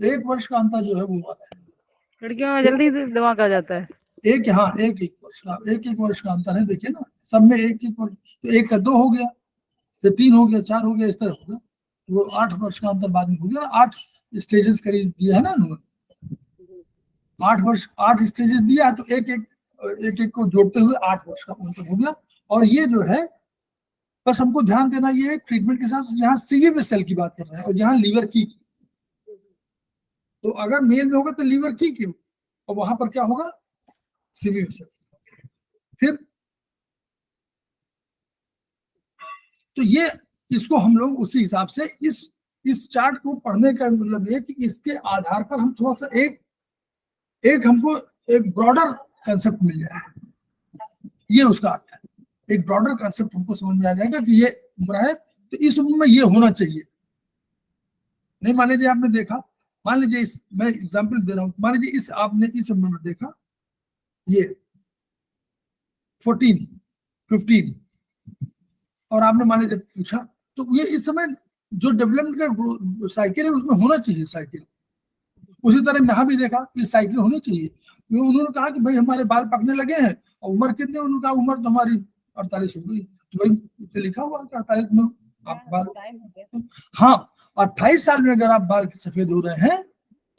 1 वर्ष का अंतर जो है वो वाला है। लड़कियों में जल्दी दिमाग आ जाता है। एक वर्ष का अंतर है, देखिए ना, सब में एक वर्ष, तो 1 का 2 हो गया, फिर 3 हो गया, 4 हो गया, इस तरह हो गया। वो 8 वर्ष का अंतर बाद में हो गया। 8 स्टेजेस करीब दिया है ना उन्होंने, 8 वर्ष, 8 स्टेजेस दिया, तो एक को जोड़ते हुए 8 वर्ष का अंतर हो गया। और ये जो है, बस हमको ध्यान देना, ये ट्रीटमेंट के साथ यहाँ सीवी वेसल की बात कर रहे हैं और यहाँ लीवर की। तो अगर मेल में होगा तो लीवर की, और वहां पर क्या होगा, सीवी वेसल। फिर तो ये, इसको हम लोग उसी हिसाब से इस चार्ट को पढ़ने का मतलब ये कि इसके आधार पर हम थोड़ा सा एक हमको एक ब्रॉडर कंसेप्ट मिल जाए, ये उसका अर्थ है। एक ब्रॉडर कंसेप्ट हमको समझ में आ जाएगा कि ये उम्र है तो इस उम्र में ये होना चाहिए। नहीं, मान लीजिए आपने देखा, मान लीजिए मैं एग्जांपल दे रहा हूं, मान लीजिए आपने इस उम्र में देखा ये 14, 15, और आपने मान लीजिए पूछा, तो ये इस समय जो डेवलपमेंट का साइकिल है उसमें होना चाहिए साइकिल। उसी तरह यहाँ भी देखा, ये साइकिल होनी चाहिए। उन्होंने कहा कि भाई हमारे बाल पकने लगे हैं, और उम्र कितने, उन्होंने कहा उम्र तो हमारी 48 हो गई। तो भाई तो लिखा हुआ 48 में आप बाल, हाँ, 28 साल में अगर आप बाल सफेद हो रहे हैं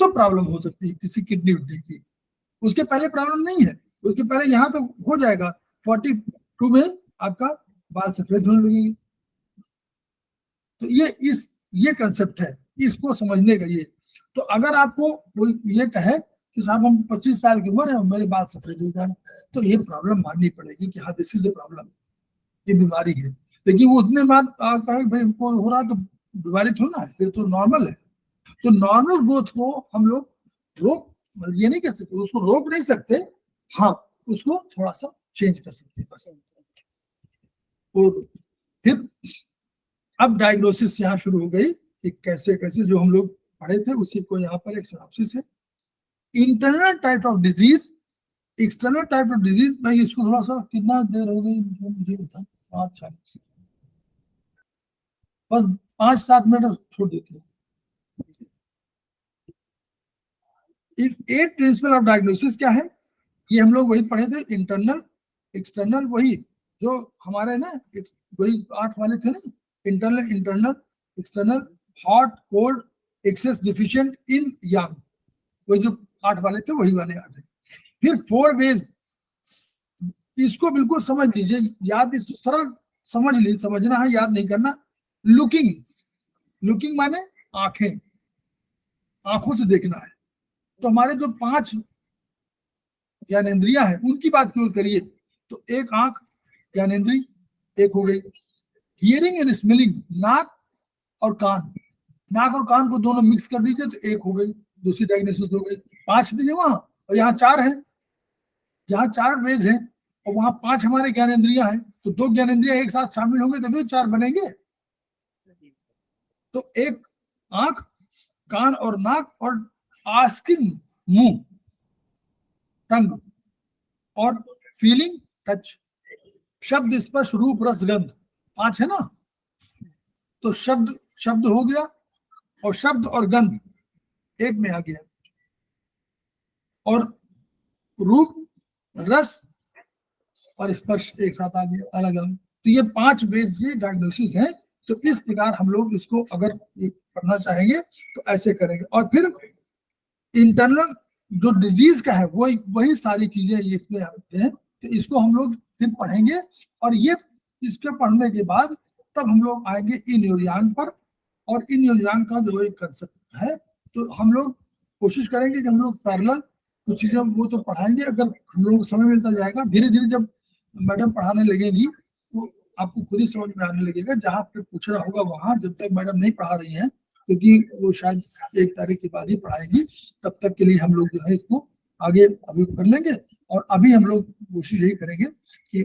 तो प्रॉब्लम हो सकती है किसी किडनी विडनी की। उसके पहले प्रॉब्लम नहीं है, उसके पहले यहाँ तो हो जाएगा, 42 में आपका बाल सफेद होने लगेंगे। तो ये कंसेप्ट है, इसको समझने का ये। तो अगर आपको कोई ये कहे कि साहब हम 25 साल की उम्र है और मेरे बाल सफेद हो जाए, तो ये प्रॉब्लम माननी पड़ेगी कि हाँ दिस इज द प्रॉब्लम, ये बीमारी है। लेकिन वो उतने बाद कहे भाई हमको हो रहा तो बीमारी थोड़ा है, फिर तो नॉर्मल है। तो नॉर्मल ग्रोथ को हम लोग ये नहीं कर सकते, उसको रोक नहीं सकते, हाँ उसको थोड़ा सा चेंज कर सकते हैं बस। और फिर अब डायग्नोसिस यहाँ शुरू हो गई कि कैसे कैसे जो हम लोग पढ़े थे उसी को यहाँ पर एक सिनॉप्सिस है। Internal type of disease, external type of disease, मैं इसको थोड़ा सा, कितना देर हो गई मुझे बता, 5:40, बस 5-7 मिनट छोड़ देते हैं। एक प्रिंसिपल ऑफ डायग्नोसिस क्या है, ये हम लोग वही पढ़े थे, इंटरनल एक्सटर्नल, वही जो हमारे ना वही 8 वाले थे ना, internal external, hot cold, excess deficient yin yang, वही जो 8 वाले थे वही वाले 8 है। फिर 4 वेज, इसको बिल्कुल समझ लीजिए, याद, इसको सरल समझ लीजिए, समझना है, याद नहीं करना। लुकिंग माने आंखें, आंखों से देखना है, तो हमारे जो 5 ज्ञानेंद्रियां हैं उनकी बात क्यों करिए, तो एक आंख ज्ञानेंद्री एक हो गई, हियरिंग एंड स्मेलिंग नाक और कान, नाक और कान को दोनों मिक्स कर दीजिए तो एक हो गई, दूसरी डायग्नोसिस हो गई। 5 दीजिए वहां, और यहाँ 4 है, यहाँ 4 वेज हैं और वहां 5 हमारे ज्ञानेंद्रियां हैं, तो 2 ज्ञानेंद्रियां एक साथ शामिल होंगे तभी 4 बनेंगे। तो एक आंख, कान और नाक और आस्किंग मुंह, टंग, और फीलिंग टच, शब्द स्पर्श रूप रस गंध, 5 है ना। तो शब्द शब्द हो गया और शब्द और गंध एक में आ गया, और रूप रस और स्पर्श एक साथ आ गया अलग अलग। तो ये 5 बेस की डायग्नोसिस है। तो इस प्रकार हम लोग इसको अगर पढ़ना चाहेंगे तो ऐसे करेंगे, और फिर इंटरनल जो डिजीज का है वो वही सारी चीजें ये इसमें आते हैं। तो इसको हम लोग फिर पढ़ेंगे, और ये इसके पढ़ने के बाद तब हम लोग आएंगे इन न्यूरॉन पर, और इन न्यूरॉन का जो एक कंसेप्ट है तो हम लोग कोशिश करेंगे कि हम लोग पैरेलल कुछ चीजें वो तो पढ़ाएंगे, अगर हम लोग को समय मिलता जाएगा। धीरे धीरे जब मैडम पढ़ाने लगेगी तो आपको खुद ही समझ में आने लगेगा, जहाँ पे पूछना होगा वहां, जब तक मैडम नहीं पढ़ा रही हैं, क्योंकि वो शायद 1 तारीख के बाद ही पढ़ाएंगी, तब तक के लिए हम लोग जो है इसको आगे अभी कर लेंगे। और अभी हम लोग कोशिश यही करेंगे कि